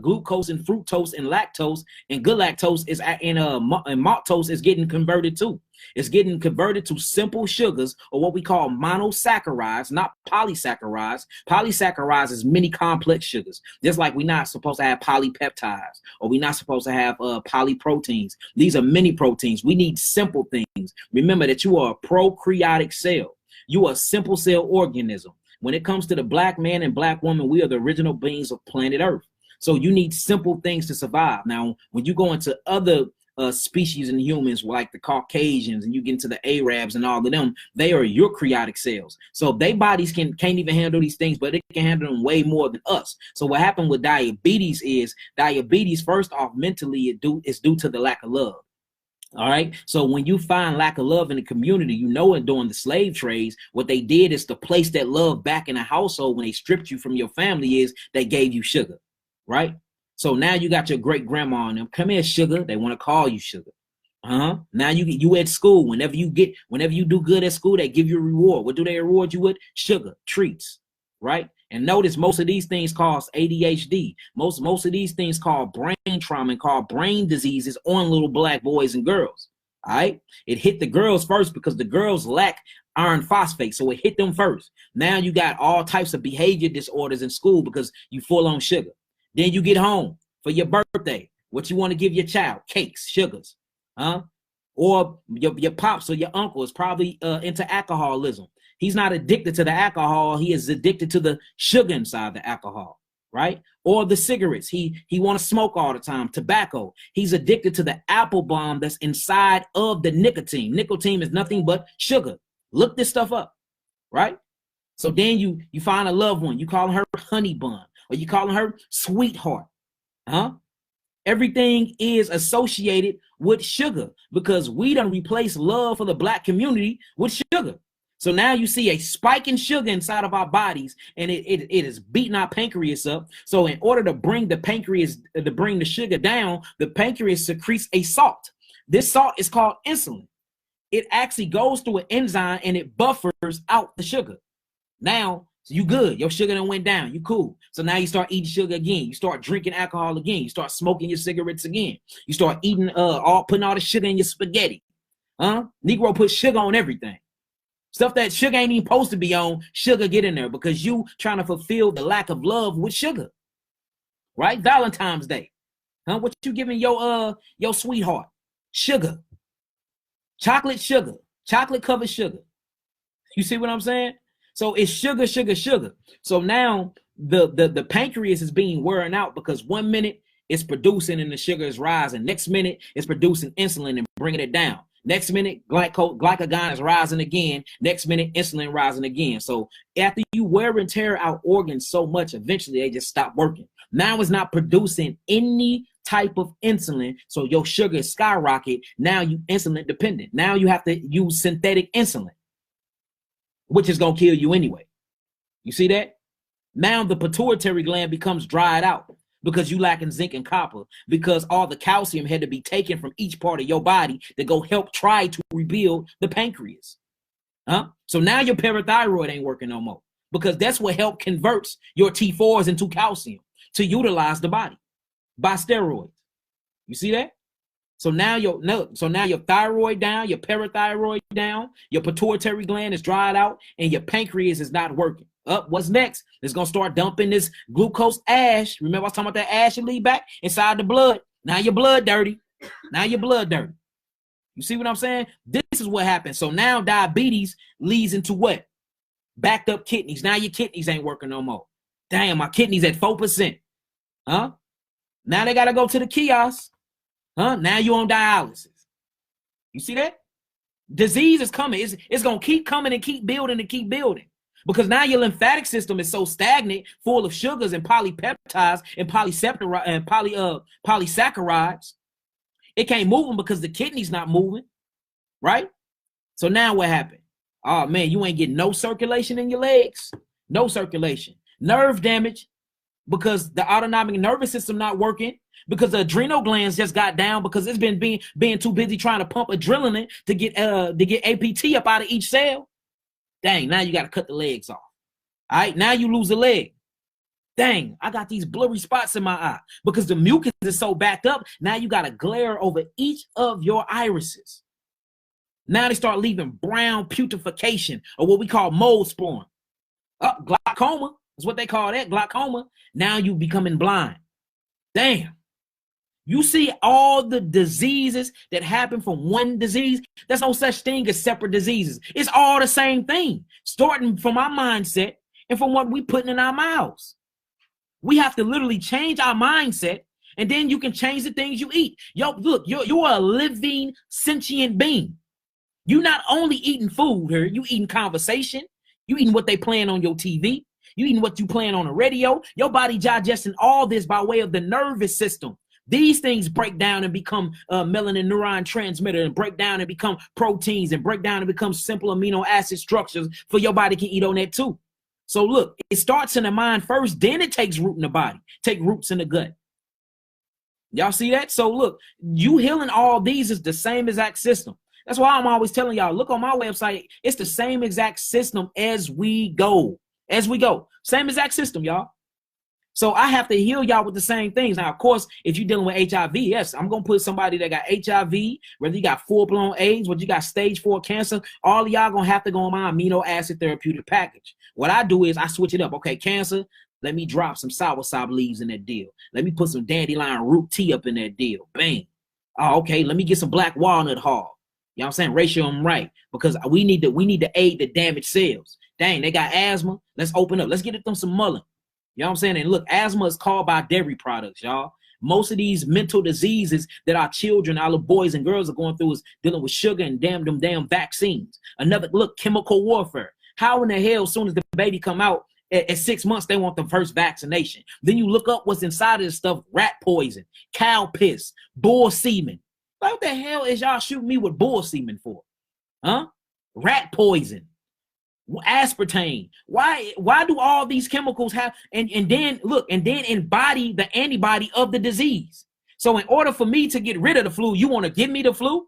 glucose and fructose and lactose and good lactose is and maltose is getting converted to. It's getting converted to simple sugars, or what we call monosaccharides, not polysaccharides. Polysaccharides is many complex sugars. Just like we're not supposed to have polypeptides, or we're not supposed to have polyproteins. These are many proteins. We need simple things. Remember that you are a prokaryotic cell. You are a simple cell organism. when it comes to the black man and black woman, we are the original beings of planet Earth. So you need simple things to survive. Now, when you go into other species and humans like the Caucasians, and you get into the Arabs and all of them, they are eukaryotic cells. So their bodies can't even handle these things, but it can handle them way more than us. So what happened with diabetes is diabetes, first off, mentally is due to the lack of love. All right. So when you find lack of love in the community, you know, and during the slave trades, what they did is to place that love back in the household. When they stripped you from your family, is they gave you sugar. Right. So now you got your great grandma and them. Come here, sugar. They want to call you sugar. Now you at school. Whenever you do good at school, they give you a reward. What do they reward you with? Sugar, treats. Right. And notice most of these things cause ADHD. Most of these things cause brain trauma and cause brain diseases on little black boys and girls. All right. It hit the girls first because the girls lack iron phosphate. So it hit them first. Now you got all types of behavior disorders in school because you full on sugar. Then you get home for your birthday. What you want to give your child? Cakes, sugars, or your pops or your uncle is probably into alcoholism. He's not addicted to the alcohol. He is addicted to the sugar inside the alcohol, right? Or the cigarettes. He want to smoke all the time. Tobacco. He's addicted to the apple bomb that's inside of the nicotine. Nicotine is nothing but sugar. Look this stuff up, right? So then you find a loved one. You call her honey bun. Or you calling her sweetheart, Everything is associated with sugar because we done replaced love for the black community with sugar. So now you see a spike in sugar inside of our bodies, and it is beating our pancreas up. So in order to bring the sugar down, the pancreas secretes a salt. This salt is called insulin. It actually goes through an enzyme and it buffers out the sugar. Now, so you good. Your sugar done went down. You cool. So now you start eating sugar again. You start drinking alcohol again. You start smoking your cigarettes again. You start eating putting all the sugar in your spaghetti. Negro put sugar on everything. Stuff that sugar ain't even supposed to be on, sugar get in there because you trying to fulfill the lack of love with sugar. Right? Valentine's Day. What you giving your sweetheart? Sugar. Chocolate sugar. Chocolate covered sugar. You see what I'm saying? So it's sugar, sugar, sugar. So now the pancreas is being worn out because 1 minute it's producing and the sugar is rising. Next minute it's producing insulin and bringing it down. Next minute glycagon is rising again. Next minute insulin rising again. So after you wear and tear out organs so much, eventually they just stop working. Now it's not producing any type of insulin. So your sugar is skyrocket. Now you insulin dependent. Now you have to use synthetic insulin, which is going to kill you anyway. You see that? Now the pituitary gland becomes dried out because you lacking zinc and copper, because all the calcium had to be taken from each part of your body to go help try to rebuild the pancreas. So now your parathyroid ain't working no more because that's what help converts your T4s into calcium to utilize the body by steroids. You see that? So now your thyroid down, your parathyroid down, your pituitary gland is dried out, and your pancreas is not working. What's next? It's gonna start dumping this glucose ash. Remember I was talking about that ash you leave back inside the blood. Now your blood dirty. Now your blood dirty. You see what I'm saying? This is what happens. So now diabetes leads into what? Backed up kidneys. Now your kidneys ain't working no more. Damn, my kidneys at 4%. Now they gotta go to the kiosk. Now you on dialysis. You see that? Disease is coming. It's going to keep coming and keep building and keep building. Because now your lymphatic system is so stagnant, full of sugars and polypeptides and polysaccharides. It can't move them because the kidney's not moving. Right? So now what happened? Oh, man, you ain't getting no circulation in your legs. No circulation. Nerve damage because the autonomic nervous system not working. Because the adrenal glands just got down because it's been being too busy trying to pump adrenaline to get APT up out of each cell. Dang, now you got to cut the legs off. All right, now you lose a leg. Dang, I got these blurry spots in my eye because the mucus is so backed up. Now you got to glare over each of your irises. Now they start leaving brown putrefaction or what we call mold spawn. Glaucoma is what they call that, glaucoma. Now you becoming blind. Damn. You see all the diseases that happen from one disease. There's no such thing as separate diseases. It's all the same thing. Starting from my mindset, and from what we putting in our mouths. We have to literally change our mindset, and then you can change the things you eat. Yo, look, you're a living, sentient being. You're not only eating food here, you eating conversation, you eating what they playing on your TV, you eating what you playing on the radio. Your body digesting all this by way of the nervous system. These things break down and become melanin neuron transmitter, and break down and become proteins, and break down and become simple amino acid structures for your body can eat on that too. So look, it starts in the mind first, then it takes root in the body, take roots in the gut. Y'all see that? So look, you healing all these is the same exact system. That's why I'm always telling y'all, look on my website. It's the same exact system as we go. As we go. Same exact system, y'all. So I have to heal y'all with the same things. Now, of course, if you're dealing with HIV, yes, I'm going to put somebody that got HIV, whether you got full-blown AIDS, whether you got stage 4 cancer, all of y'all going to have to go on my amino acid therapeutic package. What I do is I switch it up. Okay, cancer, let me drop some soursop leaves in that deal. Let me put some dandelion root tea up in that deal. Bang. Oh, okay, let me get some black walnut hull. You know what I'm saying? Ratio them right, because we need to aid the damaged cells. Dang, they got asthma. Let's open up. Let's get them some mullein. You know what I'm saying? And look, asthma is caused by dairy products, y'all. Most of these mental diseases that our children, our little boys and girls are going through is dealing with sugar and damn vaccines. Another, look, chemical warfare. How in the hell, as soon as the baby come out, at 6 months, they want the first vaccination. Then you look up what's inside of this stuff: rat poison, cow piss, bull semen. What the hell is y'all shooting me with bull semen for? Huh? Rat poison. Aspartame. Why do all these chemicals have and then embody the antibody of the disease? So in order for me to get rid of the flu, you want to give me the flu?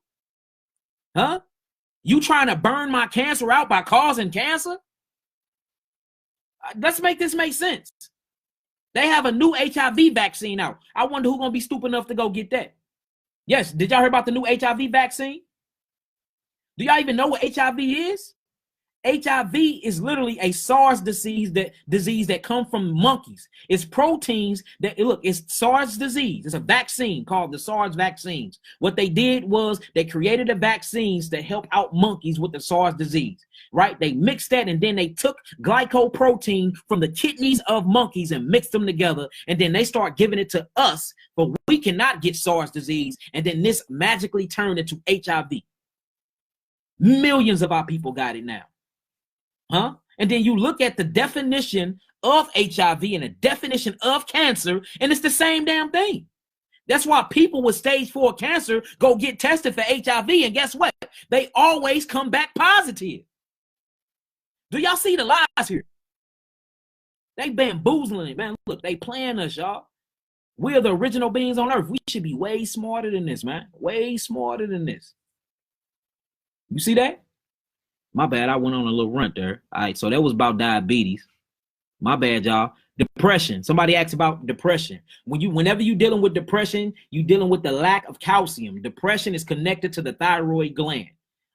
Huh? You trying to burn my cancer out by causing cancer? Let's make this make sense. They have a new HIV vaccine out. I wonder who's gonna be stupid enough to go get that. Yes, did y'all hear about the new HIV vaccine? Do y'all even know what HIV is? HIV is literally a SARS disease that come from monkeys. It's proteins that, look, it's SARS disease. It's a vaccine called the SARS vaccines. What they did was they created the vaccines to help out monkeys with the SARS disease, right? They mixed that, and then they took glycoprotein from the kidneys of monkeys and mixed them together, and then they start giving it to us, but we cannot get SARS disease, and then this magically turned into HIV. Millions of our people got it now. Huh? And then you look at the definition of HIV and the definition of cancer, and it's the same damn thing. That's why people with stage 4 cancer go get tested for HIV, and guess what? They always come back positive. Do y'all see the lies here? They bamboozling it, man. Look, they playing us, y'all. We're the original beings on earth. We should be way smarter than this, man. Way smarter than this. You see that? My bad, I went on a little rant there. All right, so that was about diabetes. My bad, y'all. Depression. Somebody asked about depression. Whenever you're dealing with depression, you're dealing with the lack of calcium. Depression is connected to the thyroid gland.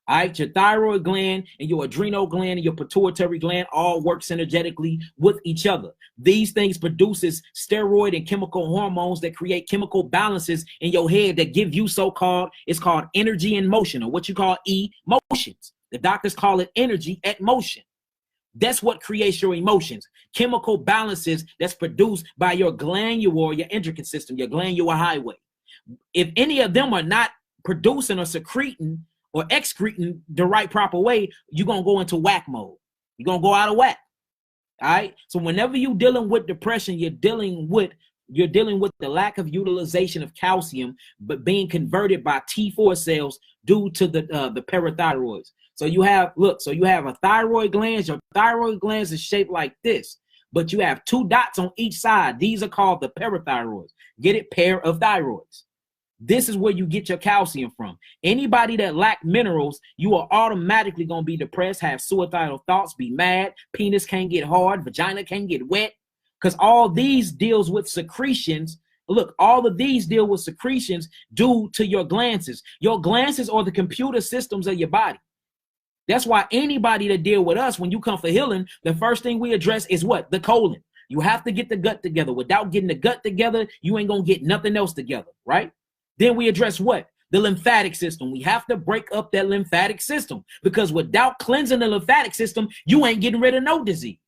All right, your thyroid gland and your adrenal gland and your pituitary gland all work synergetically with each other. These things produces steroid and chemical hormones that create chemical balances in your head that give you it's called energy and motion, or what you call emotions. The doctors call it energy at motion. That's what creates your emotions. Chemical balances that's produced by your glandular, your endocrine system, your glandular highway. If any of them are not producing or secreting or excreting the right proper way, you're going to go into whack mode. You're going to go out of whack. All right. So whenever you're dealing with depression, you're dealing with the lack of utilization of calcium, but being converted by T4 cells due to the parathyroids. So you have a thyroid gland. Your thyroid glands is shaped like this, but you have 2 dots on each side. These are called the parathyroids. Get it? Pair of thyroids. This is where you get your calcium from. Anybody that lack minerals, you are automatically going to be depressed, have suicidal thoughts, be mad, penis can't get hard, vagina can't get wet, because all these deals with secretions. Look, all of these deal with secretions due to your glands. Your glands are the computer systems of your body. That's why anybody that deal with us, when you come for healing, the first thing we address is what? The colon. You have to get the gut together. Without getting the gut together, you ain't going to get nothing else together, right? Then we address what? The lymphatic system. We have to break up that lymphatic system, because without cleansing the lymphatic system, you ain't getting rid of no disease.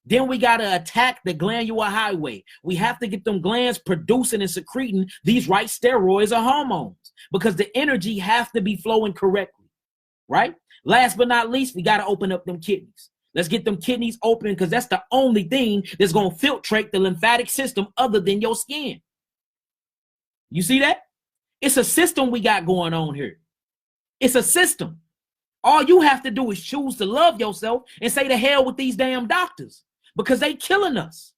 Then we got to attack the glandular highway. We have to get them glands producing and secreting these right steroids or hormones because the energy have to be flowing correctly, right? Last but not least, we got to open up them kidneys. Let's get them kidneys open because that's the only thing that's going to filtrate the lymphatic system other than your skin. You see that? It's a system we got going on here. It's a system. All you have to do is choose to love yourself and say to hell with these damn doctors because they killing us.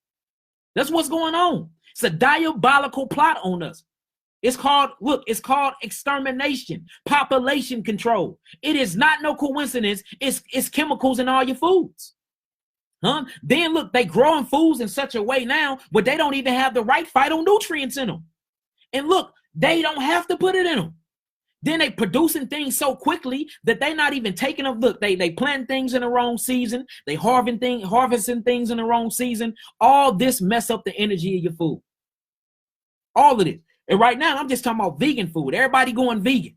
That's what's going on. It's a diabolical plot on us. It's called, look, it's called extermination, population control. It is not no coincidence. It's chemicals in all your foods. Huh? Then look, they growing foods in such a way now where they don't even have the right phytonutrients in them. And look, they don't have to put it in them. Then they producing things so quickly that they not even taking them. Look, they plant things in the wrong season. They harvesting things in the wrong season. All this mess up the energy of your food. All of this. And right now, I'm just talking about vegan food. Everybody going vegan.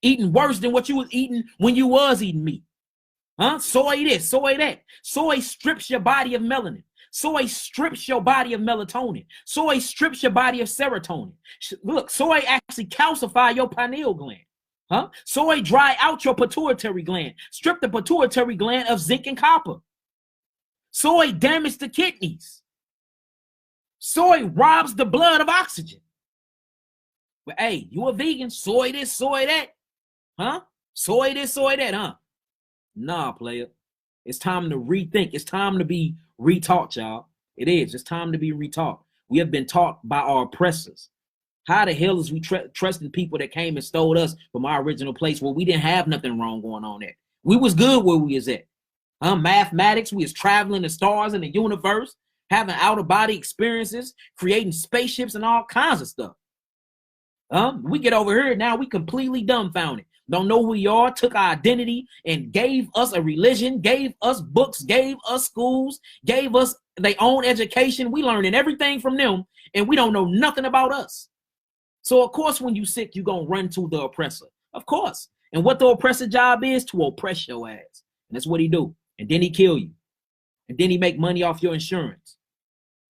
Eating worse than what you was eating when you was eating meat. Huh? Soy this, soy that. Soy strips your body of melanin. Soy strips your body of melatonin. Soy strips your body of serotonin. Look, soy actually calcify your pineal gland. Huh? Soy dry out your pituitary gland. Strip the pituitary gland of zinc and copper. Soy damage the kidneys. Soy robs the blood of oxygen. But hey, you a vegan, soy this, soy that. Huh? Soy this, soy that, huh? Nah, player. It's time to rethink. It's time to be retaught, y'all. It is. It's time to be retaught. We have been taught by our oppressors. How the hell is we trusting people that came and stole us from our original place where we didn't have nothing wrong going on there? We was good where we was at. Mathematics, we was traveling the stars in the universe, having out-of-body experiences, creating spaceships and all kinds of stuff. We get over here now, we completely dumbfounded. Don't know who we are, took our identity and gave us a religion, gave us books, gave us schools, gave us their own education. We learning everything from them and we don't know nothing about us. So of course, when you sick, you're going to run to the oppressor. Of course. And what the oppressor job is to oppress your ass. And that's what he do. And then he kill you. And then he make money off your insurance.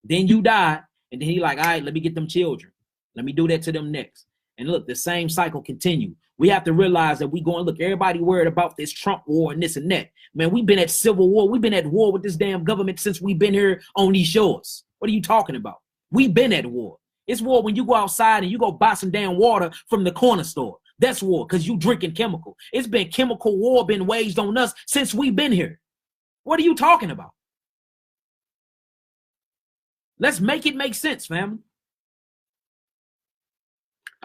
Then you die. And then he like, all right, let me get them children. Let me do that to them next. And look, the same cycle continue. We have to realize that we going, look, everybody worried about this Trump war and this and that. Man, we've been at civil war. We've been at war with this damn government since we've been here on these shores. What are you talking about? We've been at war. It's war when you go outside and you go buy some damn water from the corner store. That's war because you drinking chemical. It's been chemical war been waged on us since we've been here. What are you talking about? Let's make it make sense, family.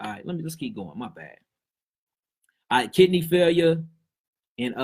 All right, let's keep going. My bad. All right, kidney failure and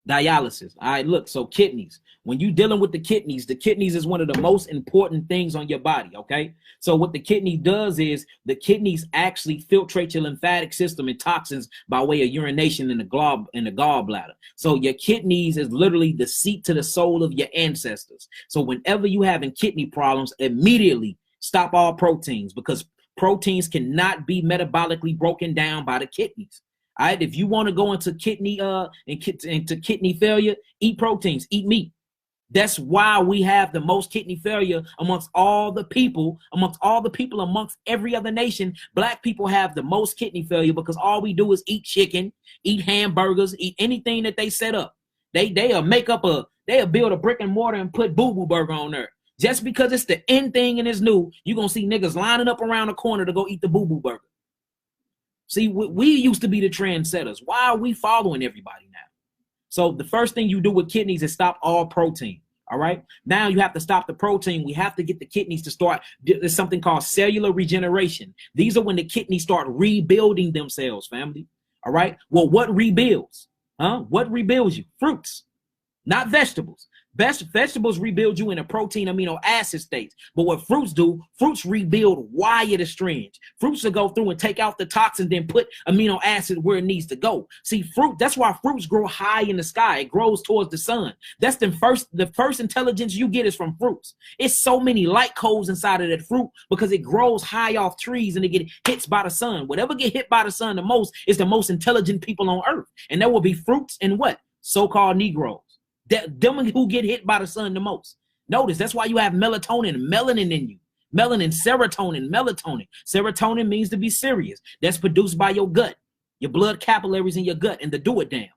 dialysis. All right, look, so kidneys. When you're dealing with the kidneys is one of the most important things on your body, okay? So what the kidney does is the kidneys actually filtrate your lymphatic system and toxins by way of urination in the gallbladder. So your kidneys is literally the seat to the soul of your ancestors. So whenever you having kidney problems, immediately stop all proteins because proteins cannot be metabolically broken down by the kidneys. All right, if you want to go into kidney into kidney failure, eat proteins, eat meat. That's why we have the most kidney failure amongst all the people, amongst every other nation. Black people have the most kidney failure because all we do is eat chicken, eat hamburgers, eat anything that they set up. They'll build a brick and mortar and put boo-boo burger on there. Just because it's the end thing and it's new, you're going to see niggas lining up around the corner to go eat the boo-boo burger. See, we used to be the trendsetters. Why are we following everybody now? So the first thing you do with kidneys is stop all protein. All right. Now you have to stop the protein. We have to get the kidneys to start. There's something called cellular regeneration. These are when the kidneys start rebuilding themselves, family. All right. Well, what rebuilds? What rebuilds you? Fruits, not vegetables. Vegetables rebuild you in a protein amino acid state. But what fruits do, fruits rebuild wire the strands. Fruits will go through and take out the toxin, then put amino acid where it needs to go. See, that's why fruits grow high in the sky. It grows towards the sun. That's the first intelligence you get is from fruits. It's so many light codes inside of that fruit because it grows high off trees and it get hit by the sun. Whatever get hit by the sun the most is the most intelligent people on earth. And there will be fruits and what? So-called Negroes. Them who get hit by the sun the most. Notice that's why you have melatonin, melanin in you. Melanin, serotonin, melatonin. Serotonin means to be serious. That's produced by your gut, your blood capillaries in your gut, and the do it down. You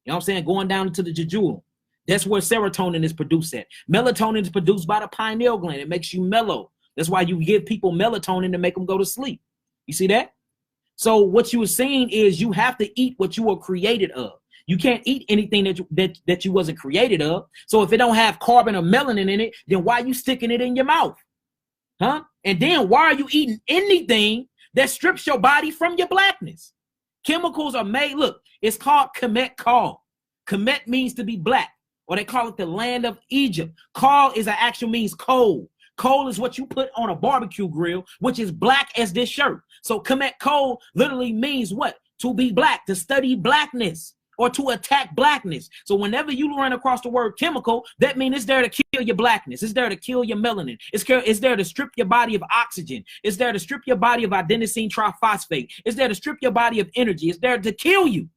know what I'm saying? Going down into the jejunum. That's where serotonin is produced at. Melatonin is produced by the pineal gland. It makes you mellow. That's why you give people melatonin to make them go to sleep. You see that? So what you were saying is you have to eat what you were created of. You can't eat anything that you wasn't created of. So if it don't have carbon or melanin in it, then why are you sticking it in your mouth? Huh? And then why are you eating anything that strips your body from your blackness? Chemicals are made. Look, it's called Kemet Kal. Kemet means to be black, or they call it the land of Egypt. Kal is an actual means coal. Coal is what you put on a barbecue grill, which is black as this shirt. So Kemet Kal literally means what? To be black, to study blackness, or to attack blackness. So whenever you run across the word chemical, that means it's there to kill your blackness. It's there to kill your melanin. It's there to strip your body of oxygen. It's there to strip your body of adenosine triphosphate. It's there to strip your body of energy. It's there to kill you.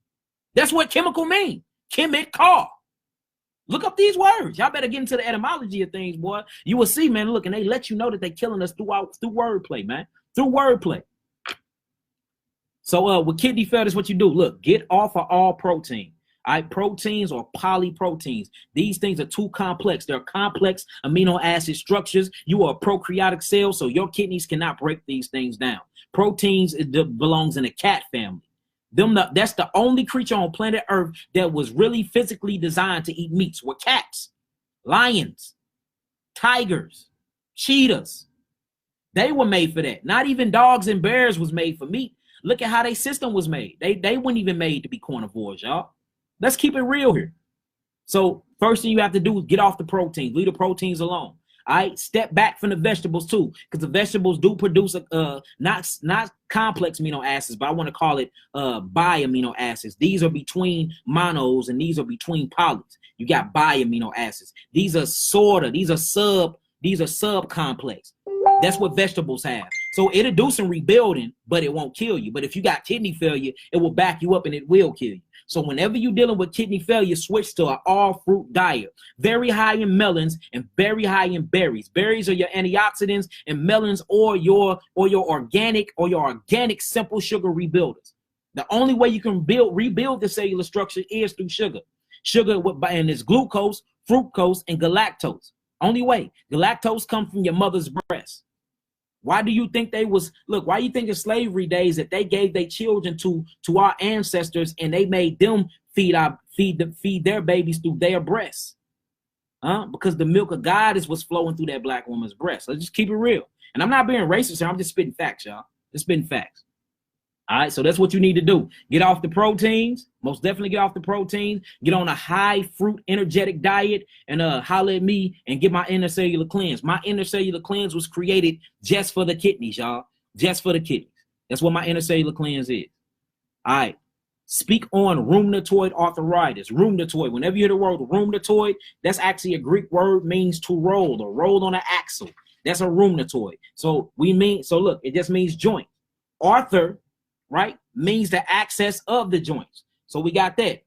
That's what chemical means. Kemet Kal. Look up these words. Y'all better get into the etymology of things, boy. You will see, man. Look, and they let you know that they're killing us through wordplay, man. Through wordplay. So with kidney failure, that's what you do. Look, get off of all protein. All right, proteins or polyproteins. These things are too complex. They're complex amino acid structures. You are a prokaryotic cell, so your kidneys cannot break these things down. Proteins, it belongs in the cat family. That's the only creature on planet Earth that was really physically designed to eat meats were cats, lions, tigers, cheetahs. They were made for that. Not even dogs and bears was made for meat. Look at how their system was made. They weren't even made to be carnivores, y'all. Let's keep it real here. So first thing you have to do is get off the proteins. Leave the proteins alone. All right, step back from the vegetables too, because the vegetables do produce not complex amino acids, but I want to call it bi-amino acids. These are between monos and these are between polys. You got bi-amino acids. These are sub complex. That's what vegetables have. So it'll do some rebuilding, but it won't kill you. But if you got kidney failure, it will back you up and it will kill you. So whenever you're dealing with kidney failure, switch to an all-fruit diet. Very high in melons and very high in berries. Berries are your antioxidants, and melons or your organic simple sugar rebuilders. The only way you can rebuild the cellular structure is through sugar. Sugar, and it's glucose, fructose, and galactose. Only way. Galactose comes from your mother's breast. Why do you think why you think in slavery days that they gave their children to our ancestors and they made them feed their babies through their breasts? Because the milk of God was flowing through that black woman's breast. Let's just keep it real. And I'm not being racist here. I'm just spitting facts, y'all. Just spitting facts. All right, so that's what you need to do. Get off the proteins. Most definitely get off the proteins. Get on a high fruit energetic diet and holler at me and get my intercellular cleanse. My intercellular cleanse was created just for the kidneys, y'all. Just for the kidneys. That's what my intercellular cleanse is. All right. Speak on rheumatoid arthritis. Rheumatoid. Whenever you hear the word rheumatoid, that's actually a Greek word, means to roll or roll on an axle. That's a rheumatoid. So look, it just means joint. Arthur, right, means the access of the joints. So we got that.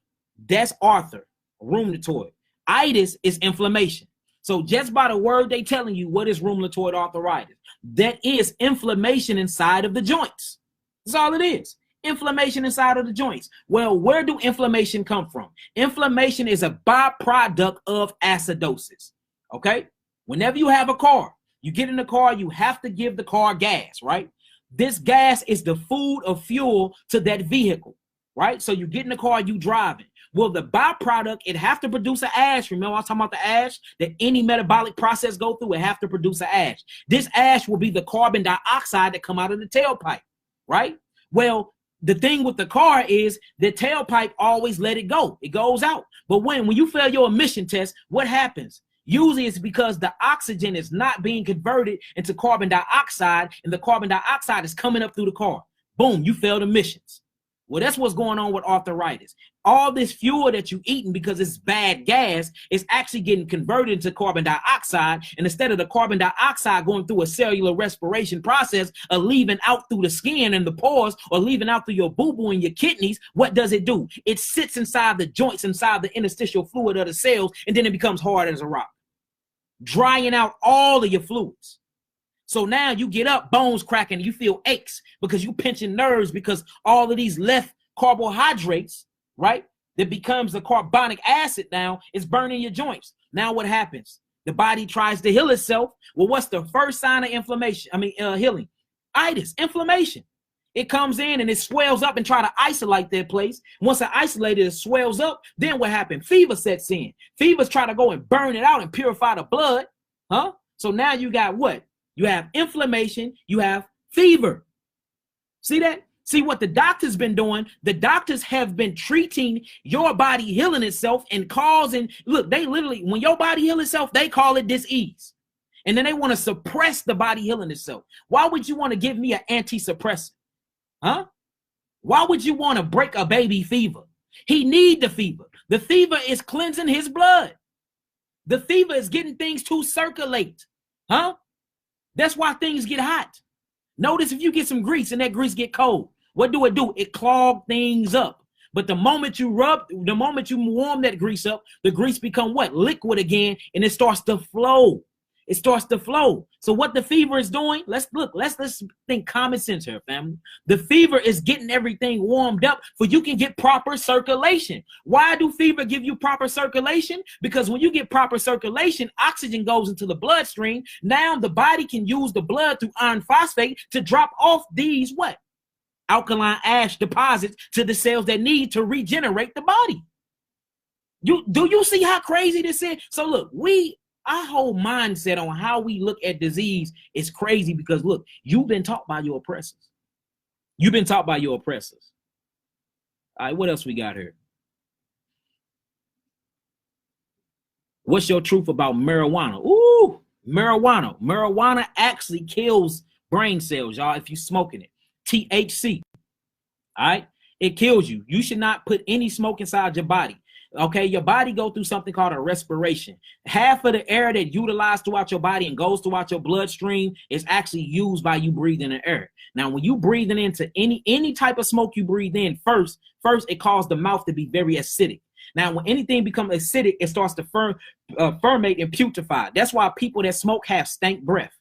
That's Arthur, rheumatoid. Itis is inflammation. So just by the word they telling you what is rheumatoid arthritis, that is inflammation inside of the joints. That's all it is. Inflammation inside of the joints. Well, where do inflammation come from? Inflammation is a byproduct of acidosis. Okay? Whenever you have a car, you get in the car, you have to give the car gas, right? This gas is the food or fuel to that vehicle, right? So you get in the car, you driving. Well, the byproduct, it have to produce an ash. Remember I was talking about the ash that any metabolic process go through, it have to produce an ash. This ash will be the carbon dioxide that come out of the tailpipe, right? Well, the thing with the car is the tailpipe always let it go. It goes out. But when you fail your emission test, what happens? Usually it's because the oxygen is not being converted into carbon dioxide, and the carbon dioxide is coming up through the car. Boom, you failed emissions. Well, that's what's going on with arthritis. All this fuel that you're eating, because it's bad gas, is actually getting converted into carbon dioxide. And instead of the carbon dioxide going through a cellular respiration process of leaving out through the skin and the pores, or leaving out through your boo-boo and your kidneys, what does it do? It sits inside the joints, inside the interstitial fluid of the cells, and then it becomes hard as a rock, drying out all of your fluids. So now you get up, bones cracking, you feel aches because you pinching nerves, because all of these left carbohydrates, right, that becomes the carbonic acid now is burning your joints. Now what happens? The body tries to heal itself. Well, what's the first sign of inflammation? Healing. Itis, inflammation. It comes in and it swells up and try to isolate that place. Once it isolated, it swells up. Then what happened? Fever sets in. Fevers try to go and burn it out and purify the blood. So now you got what? You have inflammation, you have fever. See that? See what the doctors been doing? The doctors have been treating your body healing itself and causing, look, they literally, when your body heals itself, they call it disease. And then they want to suppress the body healing itself. Why would you want to give me an anti-suppressant? Why would you want to break a baby fever? He need the fever. The fever is cleansing his blood. The fever is getting things to circulate. That's why things get hot. Notice if you get some grease and that grease get cold, what do? It clogs things up. But the moment you warm that grease up, the grease become what? Liquid again, and it starts to flow. It starts to flow. So what the fever is doing, let's think common sense here, family. The fever is getting everything warmed up for you can get proper circulation. Why do fever give you proper circulation? Because when you get proper circulation, oxygen goes into the bloodstream. Now the body can use the blood through iron phosphate to drop off these what? Alkaline ash deposits to the cells that need to regenerate the body. Do you see how crazy this is? So look, our whole mindset on how we look at disease is crazy, because look, you've been taught by your oppressors. You've been taught by your oppressors. All right, what else we got here? What's your truth about marijuana? Ooh, marijuana. Marijuana actually kills brain cells, y'all, if you're smoking it. THC. All right, it kills you. You should not put any smoke inside your body. Okay, your body go through something called a respiration. Half of the air that utilized throughout your body and goes throughout your bloodstream is actually used by you breathing the air. Now, when you breathing into any type of smoke you breathe in, first it causes the mouth to be very acidic. Now, when anything becomes acidic, it starts to ferment and putrefy. That's why people that smoke have stank breath,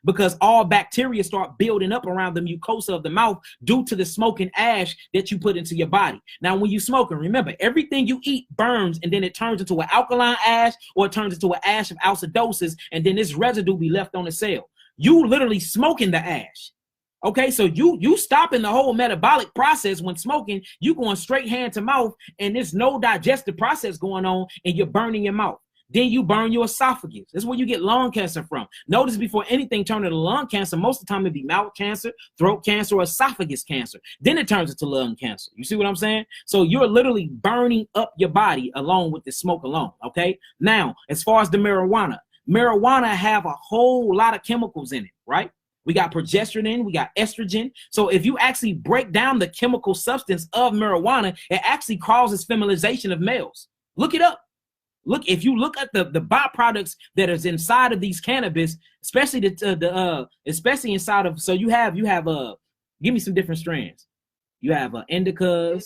because all bacteria start building up around the mucosa of the mouth due to the smoking ash that you put into your body. Now, when you smoking, remember, everything you eat burns, and then it turns into an alkaline ash, or it turns into an ash of acidosis, and then this residue be left on the cell. You literally smoking the ash. Okay, so you stopping the whole metabolic process when smoking. You going straight hand to mouth, and there's no digestive process going on, and you're burning your mouth. Then you burn your esophagus. That's where you get lung cancer from. Notice before anything turns into lung cancer, most of the time it'd be mouth cancer, throat cancer, or esophagus cancer. Then it turns into lung cancer. You see what I'm saying? So you're literally burning up your body along with the smoke alone, okay? Now, as far as the marijuana have a whole lot of chemicals in it, right? We got progesterone, we got estrogen. So if you actually break down the chemical substance of marijuana, it actually causes feminization of males. Look it up. Look, if you look at the byproducts that is inside of these cannabis, especially especially inside of, so you have give me some different strands. You have indicas,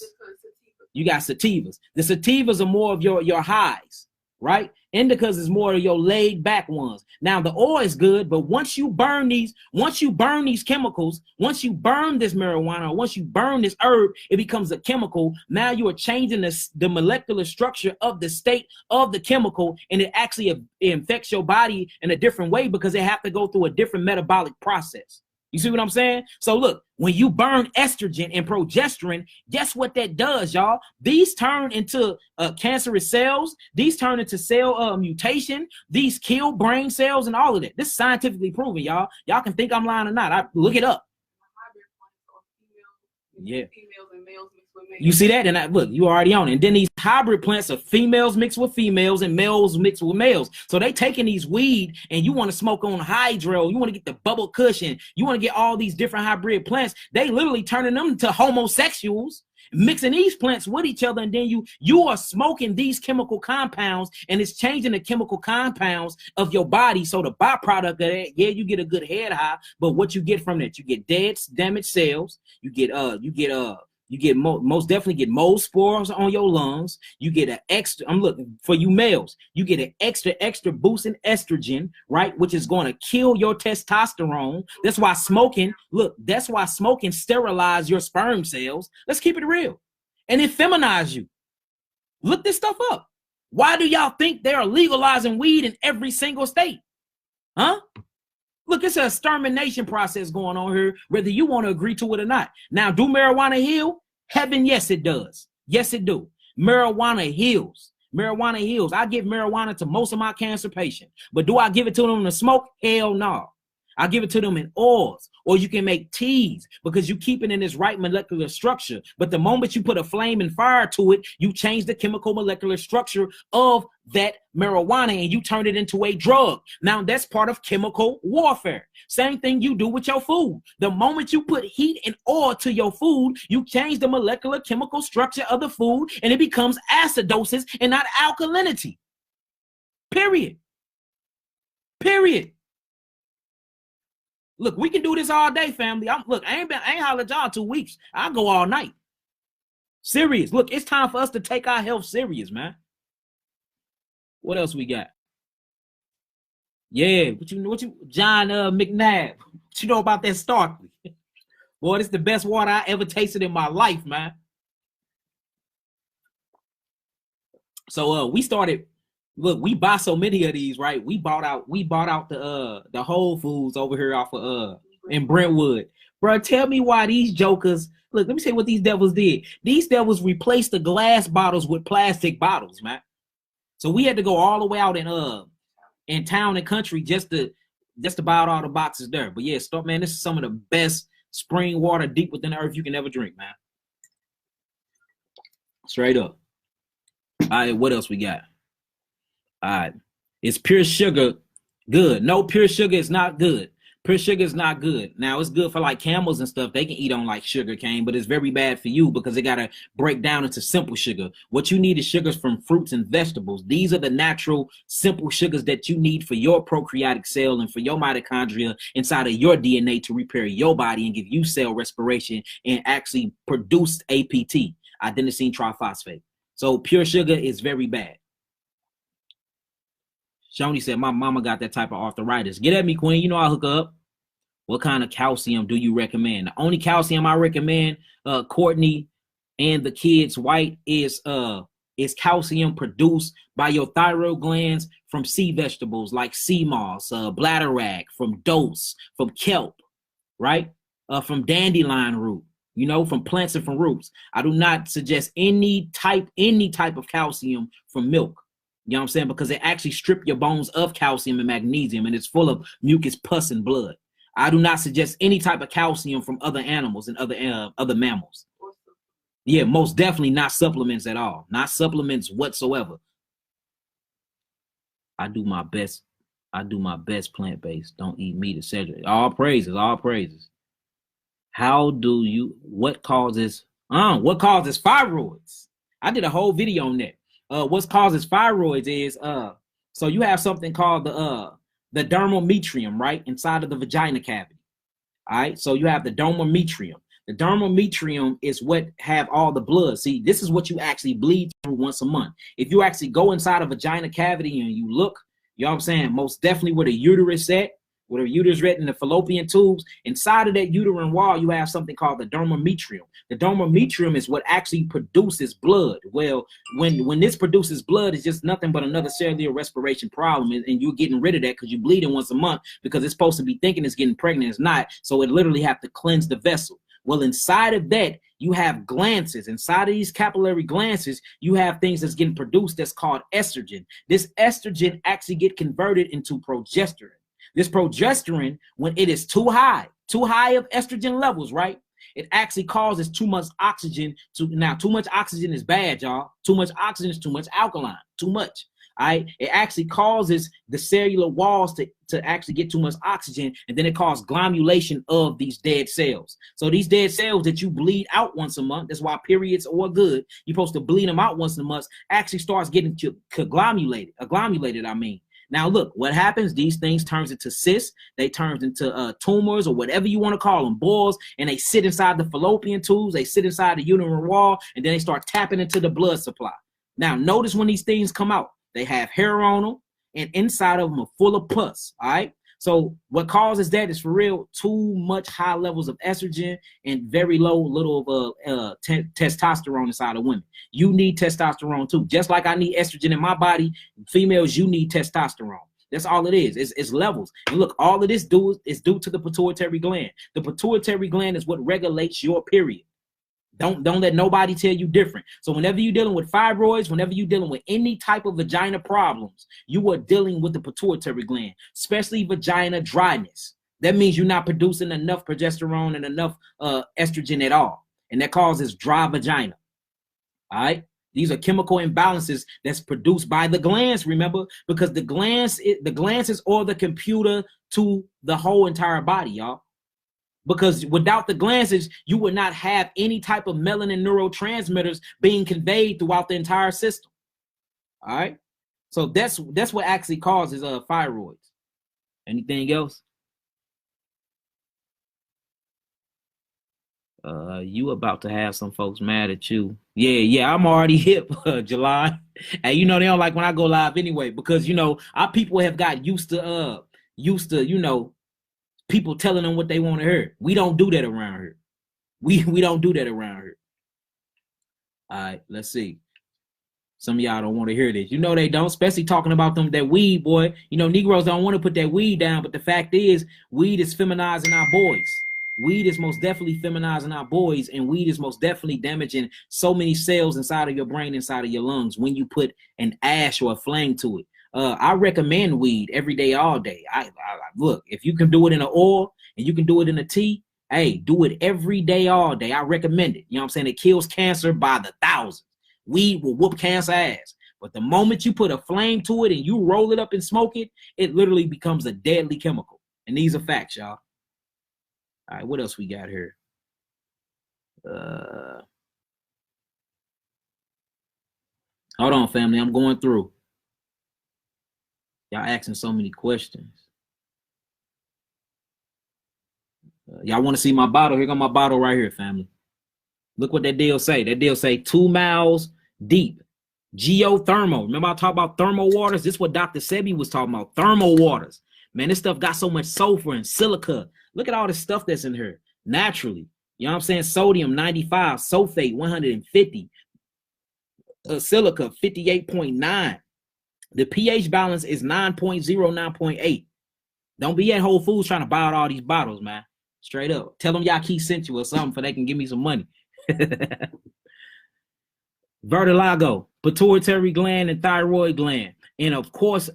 you got sativas. The sativas are more of your highs, right? Indicas is more of your laid back ones. Now the oil is good, but once you burn these chemicals, once you burn this marijuana, once you burn this herb, it becomes a chemical. Now you are changing the molecular structure of the state of the chemical, and it actually infects your body in a different way because it have to go through a different metabolic process. You see what I'm saying? So look, when you burn estrogen and progesterone, guess what that does, y'all? These turn into cancerous cells. These turn into cell mutation. These kill brain cells and all of that. This is scientifically proven, y'all. Y'all can think I'm lying or not. Look it up. Yeah. Females and males mixed with males. You see that? And look, you already on it. And then these hybrid plants are females mixed with females and males mixed with males. So they taking these weed, and you want to smoke on hydro. You want to get the bubble cushion. You want to get all these different hybrid plants. They literally turning them into homosexuals. Mixing these plants with each other, and then you are smoking these chemical compounds, and it's changing the chemical compounds of your body. So the byproduct of that, yeah, you get a good head high, but what you get from that, you get dead, damaged cells. Most definitely get mold spores on your lungs. You get an extra, I'm looking for you males, you get an extra boost in estrogen, right? Which is going to kill your testosterone. That's why smoking, that's why smoking sterilize your sperm cells. Let's keep it real. And it feminize you. Look this stuff up. Why do y'all think they are legalizing weed in every single state? Huh? Look, it's an extermination process going on here, whether you want to agree to it or not. Now, do marijuana heal? Heaven, yes, it does. Yes, it do. Marijuana heals. Marijuana heals. I give marijuana to most of my cancer patients. But do I give it to them to smoke? Hell no. I give it to them in oils, or you can make teas because you keep it in its right molecular structure. But the moment you put a flame and fire to it, you change the chemical molecular structure of that marijuana and you turn it into a drug. Now that's part of chemical warfare. Same thing you do with your food. The moment you put heat and oil to your food, you change the molecular chemical structure of the food and it becomes acidosis and not alkalinity. Period. Period. Look, we can do this all day, family. I ain't hollered y'all 2 weeks. I'll go all night. Serious. Look, it's time for us to take our health serious, man. What else we got? Yeah, what you John McNabb. What you know about that Starkly? Boy, this is the best water I ever tasted in my life, man. So we started. Look, we buy so many of these, right? We bought out the Whole Foods over here off of in Brentwood. Bro, tell me why these jokers, look, let me say what these devils did. These devils replaced the glass bottles with plastic bottles, man. So we had to go all the way out in town and country just to buy out all the boxes there. But yeah, man, this is some of the best spring water deep within the earth you can ever drink, man. Straight up. All right, what else we got? All right. Is pure sugar good? No, pure sugar is not good. Pure sugar is not good. Now, it's good for like camels and stuff. They can eat on like sugar cane, but it's very bad for you because it got to break down into simple sugar. What you need is sugars from fruits and vegetables. These are the natural, simple sugars that you need for your prokaryotic cell and for your mitochondria inside of your DNA to repair your body and give you cell respiration and actually produce APT, adenosine triphosphate. So pure sugar is very bad. Shoni said, my mama got that type of arthritis. Get at me, Queen. You know I'll hook up. What kind of calcium do you recommend? The only calcium I recommend, Courtney and the kids, White, is calcium produced by your thyroid glands from sea vegetables like sea moss, bladderwrack, from dose, from kelp, right? From dandelion root, you know, from plants and from roots. I do not suggest any type of calcium from milk. You know what I'm saying? Because they actually strip your bones of calcium and magnesium, and it's full of mucus, pus, and blood. I do not suggest any type of calcium from other animals and other mammals. Yeah, most definitely not supplements at all. Not supplements whatsoever. I do my best. I do my best plant-based. Don't eat meat, etc. All praises, all praises. What causes fibroids? I did a whole video on that. What causes fibroids is so you have something called the dermal metrium, right, inside of the vagina cavity. All right, so you have the dermal metrium. The dermal metrium is what have all the blood. See, this is what you actually bleed through once a month. If you actually go inside a vagina cavity and you look, you know what I'm saying, most definitely where the uterus at, where the uterus in the fallopian tubes, inside of that uterine wall, you have something called the dermal metrium. The dermal metrium is what actually produces blood. Well, when this produces blood, it's just nothing but another cellular respiration problem, and you're getting rid of that because you're bleeding once a month because it's supposed to be thinking it's getting pregnant. It's not. So it literally have to cleanse the vessel. Well, inside of that, you have glances. Inside of these capillary glances, you have things that's getting produced that's called estrogen. This estrogen actually get converted into progesterone. This progesterone, when it is too high of estrogen levels, right? It actually causes too much oxygen. Now, too much oxygen is bad, y'all. Too much oxygen is too much alkaline. Too much. right? It actually causes the cellular walls to actually get too much oxygen, and then it causes glomulation of these dead cells. So these dead cells that you bleed out once a month, that's why periods are good, you're supposed to bleed them out once a month, actually starts getting agglomerated, I mean. Now look, what happens, these things turns into cysts, they turn into tumors or whatever you want to call them, boils, and they sit inside the fallopian tubes, they sit inside the uterine wall, and then they start tapping into the blood supply. Now notice when these things come out, they have hair on them, and inside of them are full of pus, all right? So what causes that is for real too much high levels of estrogen and very little of testosterone inside of women. You need testosterone too. Just like I need estrogen in my body, females, you need testosterone. That's all it is. It's levels. And look, all of this is due to the pituitary gland. The pituitary gland is what regulates your period. Don't let nobody tell you different. So whenever you're dealing with fibroids, whenever you're dealing with any type of vagina problems, you are dealing with the pituitary gland, especially vagina dryness. That means you're not producing enough progesterone and enough estrogen at all. And that causes dry vagina. All right. These are chemical imbalances that's produced by the glands, remember, because the glands are the computer to the whole entire body, y'all. Because without the glands, you would not have any type of melanin neurotransmitters being conveyed throughout the entire system. All right. So that's what actually causes thyroids. Anything else? You about to have some folks mad at you. Yeah, I'm already hip, July. And you know, they don't like when I go live anyway, because you know, our people have got used to, you know, people telling them what they want to hear. We don't do that around here. We don't do that around here. All right, let's see. Some of y'all don't want to hear this. You know they don't, especially talking about that weed, boy. You know, Negroes don't want to put that weed down, but the fact is, weed is feminizing our boys. Weed is most definitely feminizing our boys, and weed is most definitely damaging so many cells inside of your brain, inside of your lungs, when you put an ash or a flame to it. I recommend weed every day, all day. I look, if you can do it in an oil and you can do it in a tea, hey, do it every day, all day. I recommend it. You know what I'm saying? It kills cancer by the thousands. Weed will whoop cancer ass. But the moment you put a flame to it and you roll it up and smoke it, it literally becomes a deadly chemical. And these are facts, y'all. All right, what else we got here? Hold on, family. I'm going through. Y'all asking so many questions. Y'all want to see my bottle? Here go my bottle right here, family. Look what that deal say. That deal say 2 miles deep. Geothermal. Remember I talked about thermal waters? This is what Dr. Sebi was talking about. Thermal waters. Man, this stuff got so much sulfur and silica. Look at all this stuff that's in here. Naturally. You know what I'm saying? Sodium 95. Sulfate 150. Silica 58.9. The pH balance is 9.0, 9.8. Don't be at Whole Foods trying to buy out all these bottles, man. Straight up. Tell them Yahoo sent you or something so they can give me some money. Vertigo, pituitary gland and thyroid gland. And of course,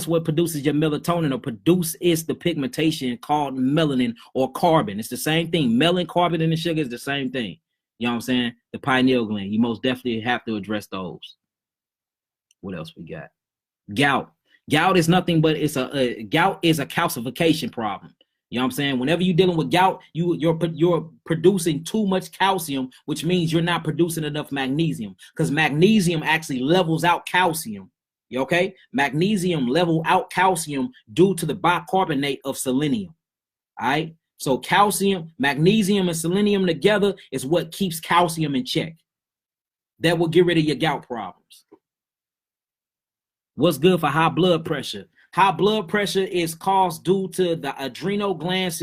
what produces your melatonin or produces the pigmentation called melanin or carbon. It's the same thing. Melanin, carbon, and the sugar is the same thing. You know what I'm saying? The pineal gland. You most definitely have to address those. What else we got? Gout. Gout is nothing but gout is a calcification problem. You know what I'm saying? Whenever you're dealing with gout, you're producing too much calcium, which means you're not producing enough magnesium, because magnesium actually levels out calcium. You okay? Magnesium level out calcium due to the bicarbonate of selenium. All right? So calcium, magnesium, and selenium together is what keeps calcium in check. That will get rid of your gout problems. What's good for high blood pressure? High blood pressure is caused due to the adrenal glands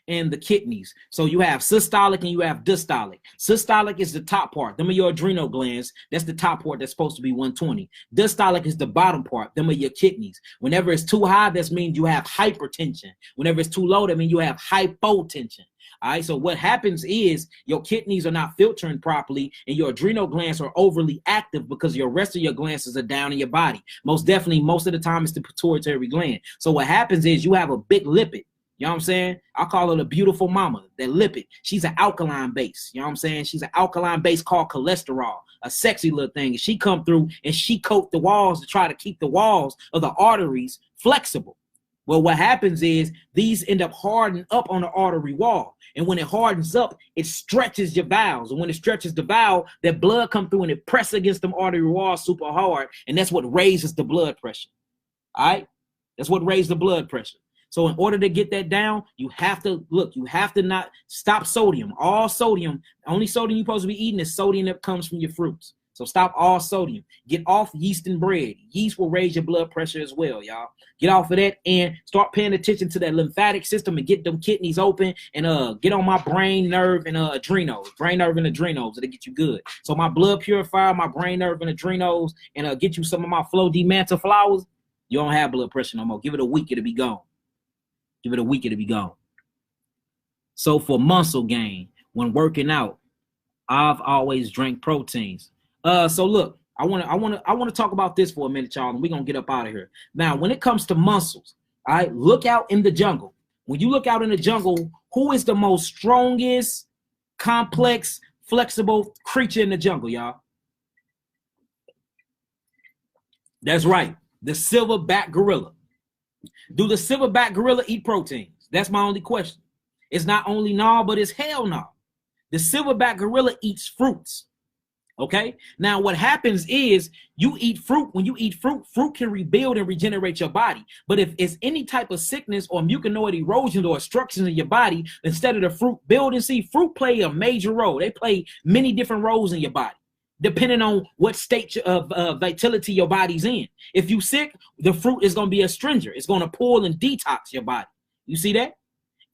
and the kidneys. So you have systolic and you have diastolic. Systolic is the top part. Them are your adrenal glands. That's the top part that's supposed to be 120. Diastolic is the bottom part. Them are your kidneys. Whenever it's too high, that means you have hypertension. Whenever it's too low, that means you have hypotension. All right, so what happens is your kidneys are not filtering properly and your adrenal glands are overly active because your rest of your glands are down in your body. Most definitely, most of the time, it's the pituitary gland. So what happens is you have a big lipid. You know what I'm saying? I call her the beautiful mama, that lipid. She's an alkaline base. You know what I'm saying? She's an alkaline base called cholesterol, a sexy little thing. And she come through and she coat the walls to try to keep the walls of the arteries flexible. Well, what happens is these end up hardening up on the artery wall. And when it hardens up, it stretches your valves. And when it stretches the valve, that blood come through and it presses against them artery walls super hard. And that's what raises the blood pressure. All right? That's what raises the blood pressure. So in order to get that down, you have to not stop sodium. All sodium, only sodium you're supposed to be eating is sodium that comes from your fruits. So stop all sodium. Get off yeast and bread. Yeast will raise your blood pressure as well, y'all. Get off of that and start paying attention to that lymphatic system and get them kidneys open and get on my brain, nerve, and adrenals. Brain, nerve, and adrenals. It'll get you good. So my blood purifier, my brain, nerve, and adrenals, and get you some of my Flow Demantle flowers. You don't have blood pressure no more. Give it a week, it'll be gone. Give it a week, it'll be gone. So for muscle gain, when working out, I've always drank proteins. So look, I want to talk about this for a minute, y'all, and we're gonna get up out of here. Now, when it comes to muscles, all right, look out in the jungle. When you look out in the jungle, who is the most strongest, complex, flexible creature in the jungle, y'all? That's right, the silverback gorilla. Do the silverback gorilla eat proteins? That's my only question. It's not only no, but it's hell no. The silverback gorilla eats fruits. Okay. Now, what happens is you eat fruit. When you eat fruit, fruit can rebuild and regenerate your body. But if it's any type of sickness or muconoid erosion or obstructions in your body, instead of the fruit building, see, fruit play a major role. They play many different roles in your body, depending on what state of vitality your body's in. If you're sick, the fruit is going to be a stringer. It's going to pull and detox your body. You see that?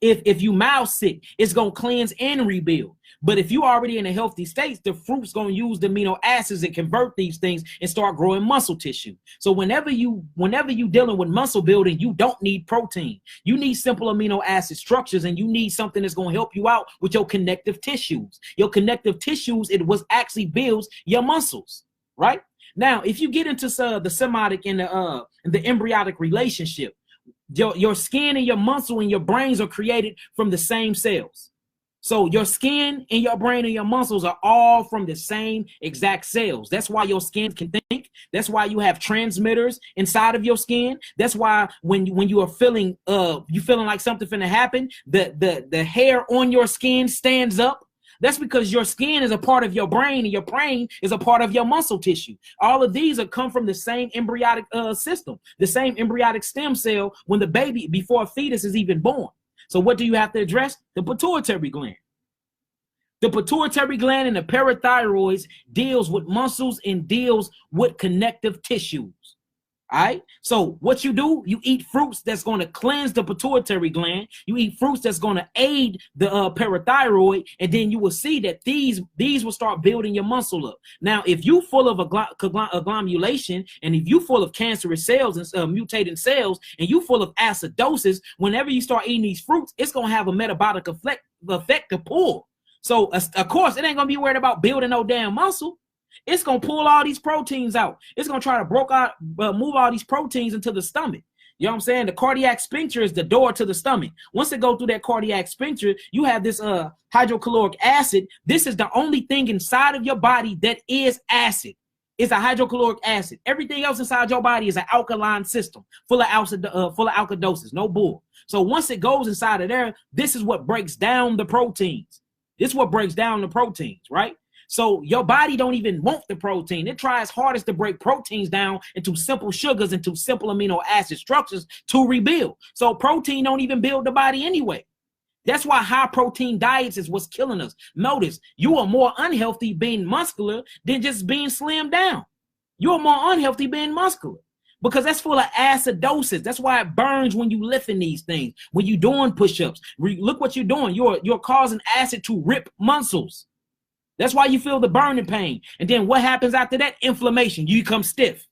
If you mild sick, it's going to cleanse and rebuild. But if you already in a healthy state, the fruit's going to use the amino acids and convert these things and start growing muscle tissue. So whenever you dealing with muscle building, you don't need protein. You need simple amino acid structures, and you need something that's going to help you out with your connective tissues. Your connective tissues, it was actually builds your muscles, right? Now, if you get into the symbiotic and the embryonic relationship, your skin and your muscle and your brains are created from the same cells. So your skin and your brain and your muscles are all from the same exact cells. That's why your skin can think. That's why you have transmitters inside of your skin. That's why when you are feeling like something finna happen, the hair on your skin stands up. That's because your skin is a part of your brain, and your brain is a part of your muscle tissue. All of these come from the same embryonic system, the same embryonic stem cell when the baby, before a fetus is even born. So what do you have to address? The pituitary gland. The pituitary gland and the parathyroids deals with muscles and deals with connective tissues. All right. So what you do, you eat fruits that's going to cleanse the pituitary gland. You eat fruits that's going to aid the parathyroid, and then you will see that these will start building your muscle up. Now, if you full of agglomulation, and if you full of cancerous cells and mutating cells, and you full of acidosis, whenever you start eating these fruits, it's going to have a metabolic effect to pull. So of course, it ain't going to be worried about building no damn muscle. It's going to pull all these proteins out. It's going to try to move all these proteins into the stomach. You know what I'm saying? The cardiac sphincter is the door to the stomach. Once it goes through that cardiac sphincter, you have this hydrochloric acid. This is the only thing inside of your body that is acid. It's a hydrochloric acid. Everything else inside your body is an alkaline system, full of alkalosis, no bull. So once it goes inside of there, this is what breaks down the proteins. This is what breaks down the proteins, right? So your body don't even want the protein. It tries hardest to break proteins down into simple sugars, into simple amino acid structures to rebuild. So protein don't even build the body anyway. That's why high protein diets is what's killing us. Notice, you are more unhealthy being muscular than just being slimmed down. You're more unhealthy being muscular because that's full of acidosis. That's why it burns when you lifting these things, when you're doing push-ups. Look what you're doing. You're causing acid to rip muscles. That's why you feel the burning pain. And then what happens after that? Inflammation. You become stiff.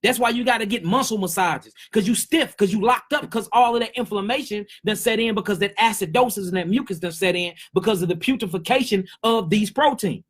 That's why you got to get muscle massages, because you stiff, because you locked up, because all of that inflammation that set in, because that acidosis and that mucus that set in because of the putrefaction of these proteins.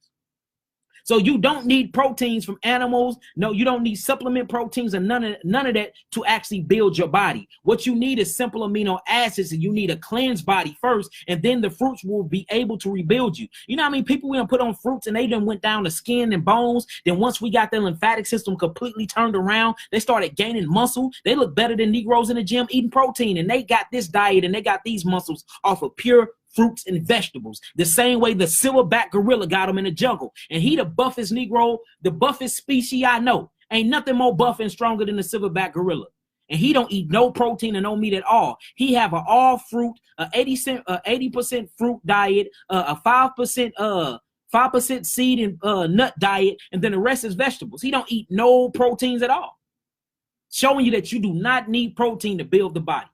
So you don't need proteins from animals. No, you don't need supplement proteins and none of that to actually build your body. What you need is simple amino acids, and you need a cleansed body first, and then the fruits will be able to rebuild you. You know how many people we done put on fruits and they done went down to skin and bones? Then once we got their lymphatic system completely turned around, they started gaining muscle. They look better than Negroes in the gym eating protein, and they got this diet and they got these muscles off of pure fruits and vegetables, the same way the silverback gorilla got them in the jungle. And he the buffest Negro, the buffest species I know. Ain't nothing more buff and stronger than the silverback gorilla. And he don't eat no protein and no meat at all. He have an all fruit, 80% fruit diet, a 5% seed and nut diet, and then the rest is vegetables. He don't eat no proteins at all, showing you that you do not need protein to build the body.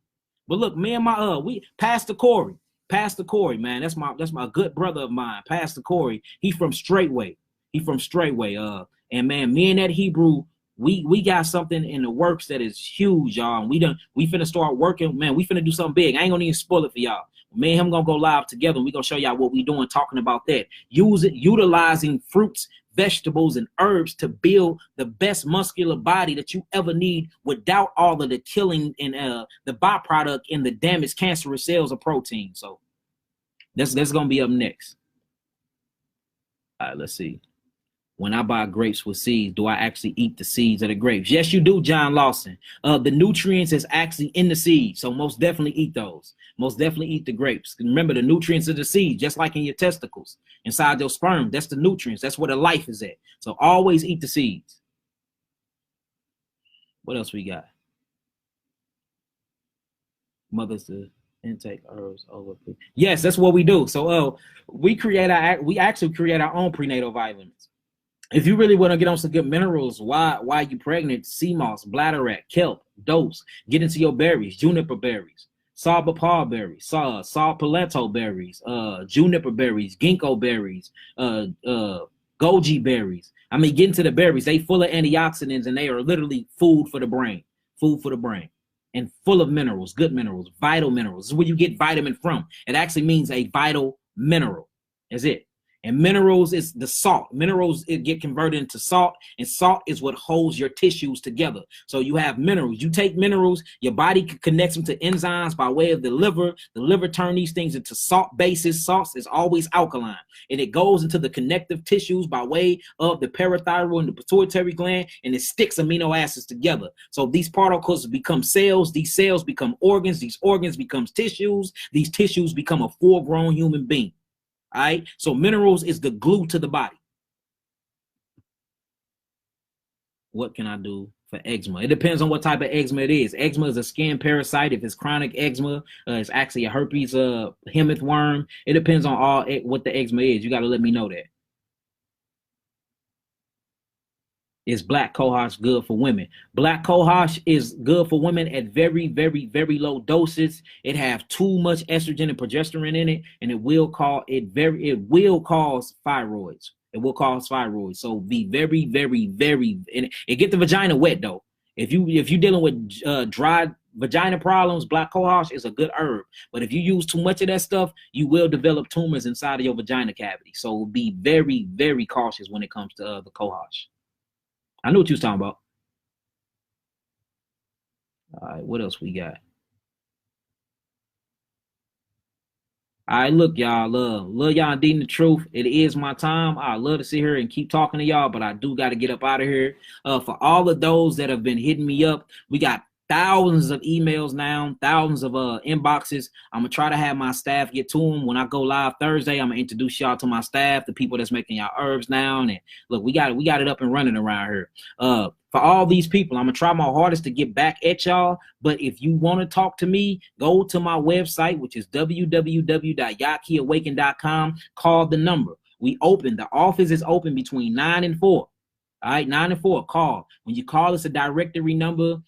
But look, me and my Pastor Corey, man, that's my good brother of mine, Pastor Corey. He from Straightway. And man, me and that Hebrew, we got something in the works that is huge, y'all. And we finna start working, man. We finna do something big. I ain't gonna even spoil it for y'all. Me and him gonna go live together. And we gonna show y'all what we doing, talking about that. Utilizing fruits, vegetables, and herbs to build the best muscular body that you ever need without all of the killing and the byproduct and the damaged cancerous cells of protein. So that's gonna be up next. All right, let's see. When I buy grapes with seeds, do I actually eat the seeds of the grapes? Yes, you do, John Lawson. The nutrients is actually in the seeds, so most definitely eat those. Most definitely eat the grapes. Remember, the nutrients of the seed, just like in your testicles, inside your sperm, that's the nutrients. That's where the life is at. So always eat the seeds. What else we got? Mothers to intake herbs over. Yes, that's what we do. So we actually create our own prenatal vitamins. If you really want to get on some good minerals, why you pregnant, sea moss, bladderwrack, kelp, dose, get into your berries, juniper berries, saw papaw berries, saw palmetto berries, juniper berries, ginkgo berries, goji berries. I mean, get into the berries. They full of antioxidants, and they are literally food for the brain, and full of minerals, good minerals, vital minerals. This is where you get vitamin from. It actually means a vital mineral. That's it. And minerals is the salt. Minerals, it get converted into salt, and salt is what holds your tissues together. So you have minerals. You take minerals, your body connects them to enzymes by way of the liver. The liver turn these things into salt bases. Salt is always alkaline, and it goes into the connective tissues by way of the parathyroid and the pituitary gland, and it sticks amino acids together. So these particles become cells. These cells become organs. These organs become tissues. These tissues become a full-grown human being. All right, so minerals is the glue to the body. What can I do for eczema? It depends on what type of eczema it is. Eczema is a skin parasite. If it's chronic eczema, it's actually a herpes hemorrhagic worm. It depends on what the eczema is. You got to let me know that. Is black cohosh good for women? Black cohosh is good for women at very, very, very low doses. It have too much estrogen and progesterone in it, and it will cause thyroids. It will cause thyroids. So be very, very, very, and it get the vagina wet though. If you're dealing with dry vagina problems, black cohosh is a good herb. But if you use too much of that stuff, you will develop tumors inside of your vagina cavity. So be very, very cautious when it comes to the cohosh. I knew what you was talking about. All right, what else we got? All right, look, y'all, love y'all indeed the truth. It is my time. I love to sit here and keep talking to y'all, but I do got to get up out of here. For all of those that have been hitting me up, we got thousands of emails now, thousands of inboxes. I'm gonna try to have my staff get to them when I go live Thursday. I'm gonna introduce y'all to my staff, the people that's making y'all herbs now. And look, we got it up and running around here. For all these people, I'm gonna try my hardest to get back at y'all. But if you want to talk to me, go to my website, which is www.yakiawaken.com. Call the number. The office is open between 9 and 4. All right, 9 and 4, call. When you call, it's a directory number.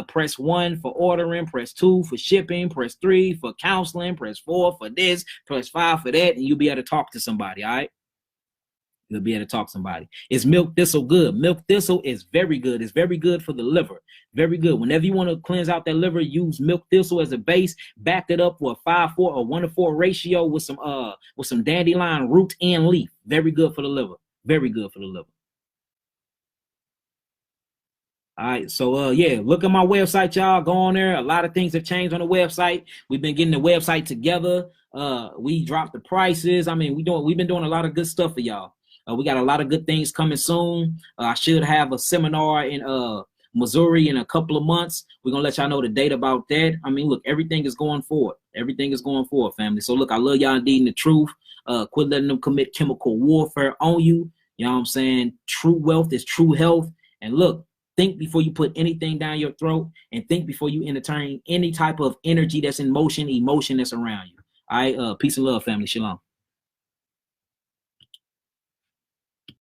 Press 1 for ordering, press 2 for shipping, press 3 for counseling, press 4 for this, press 5 for that, and you'll be able to talk to somebody, all right? You'll be able to talk to somebody. Is milk thistle good? Milk thistle is very good. It's very good for the liver. Very good. Whenever you want to cleanse out that liver, use milk thistle as a base. Back it up with a 5-4 or 1-to-4 ratio with some dandelion root and leaf. Very good for the liver. Very good for the liver. All right, so yeah, look at my website, y'all. Go on there. A lot of things have changed on the website. We've been getting the website together. We dropped the prices. I mean, we've been doing a lot of good stuff for y'all. We got a lot of good things coming soon. I should have a seminar in Missouri in a couple of months. We're gonna let y'all know the date about that. I mean, look, everything is going forward. Everything is going forward, family. So look, I love y'all indeed in the truth. Quit letting them commit chemical warfare on you. You know what I'm saying? True wealth is true health. And look, think before you put anything down your throat, and think before you entertain any type of energy that's in motion, emotion that's around you. All right, peace and love, family. Shalom.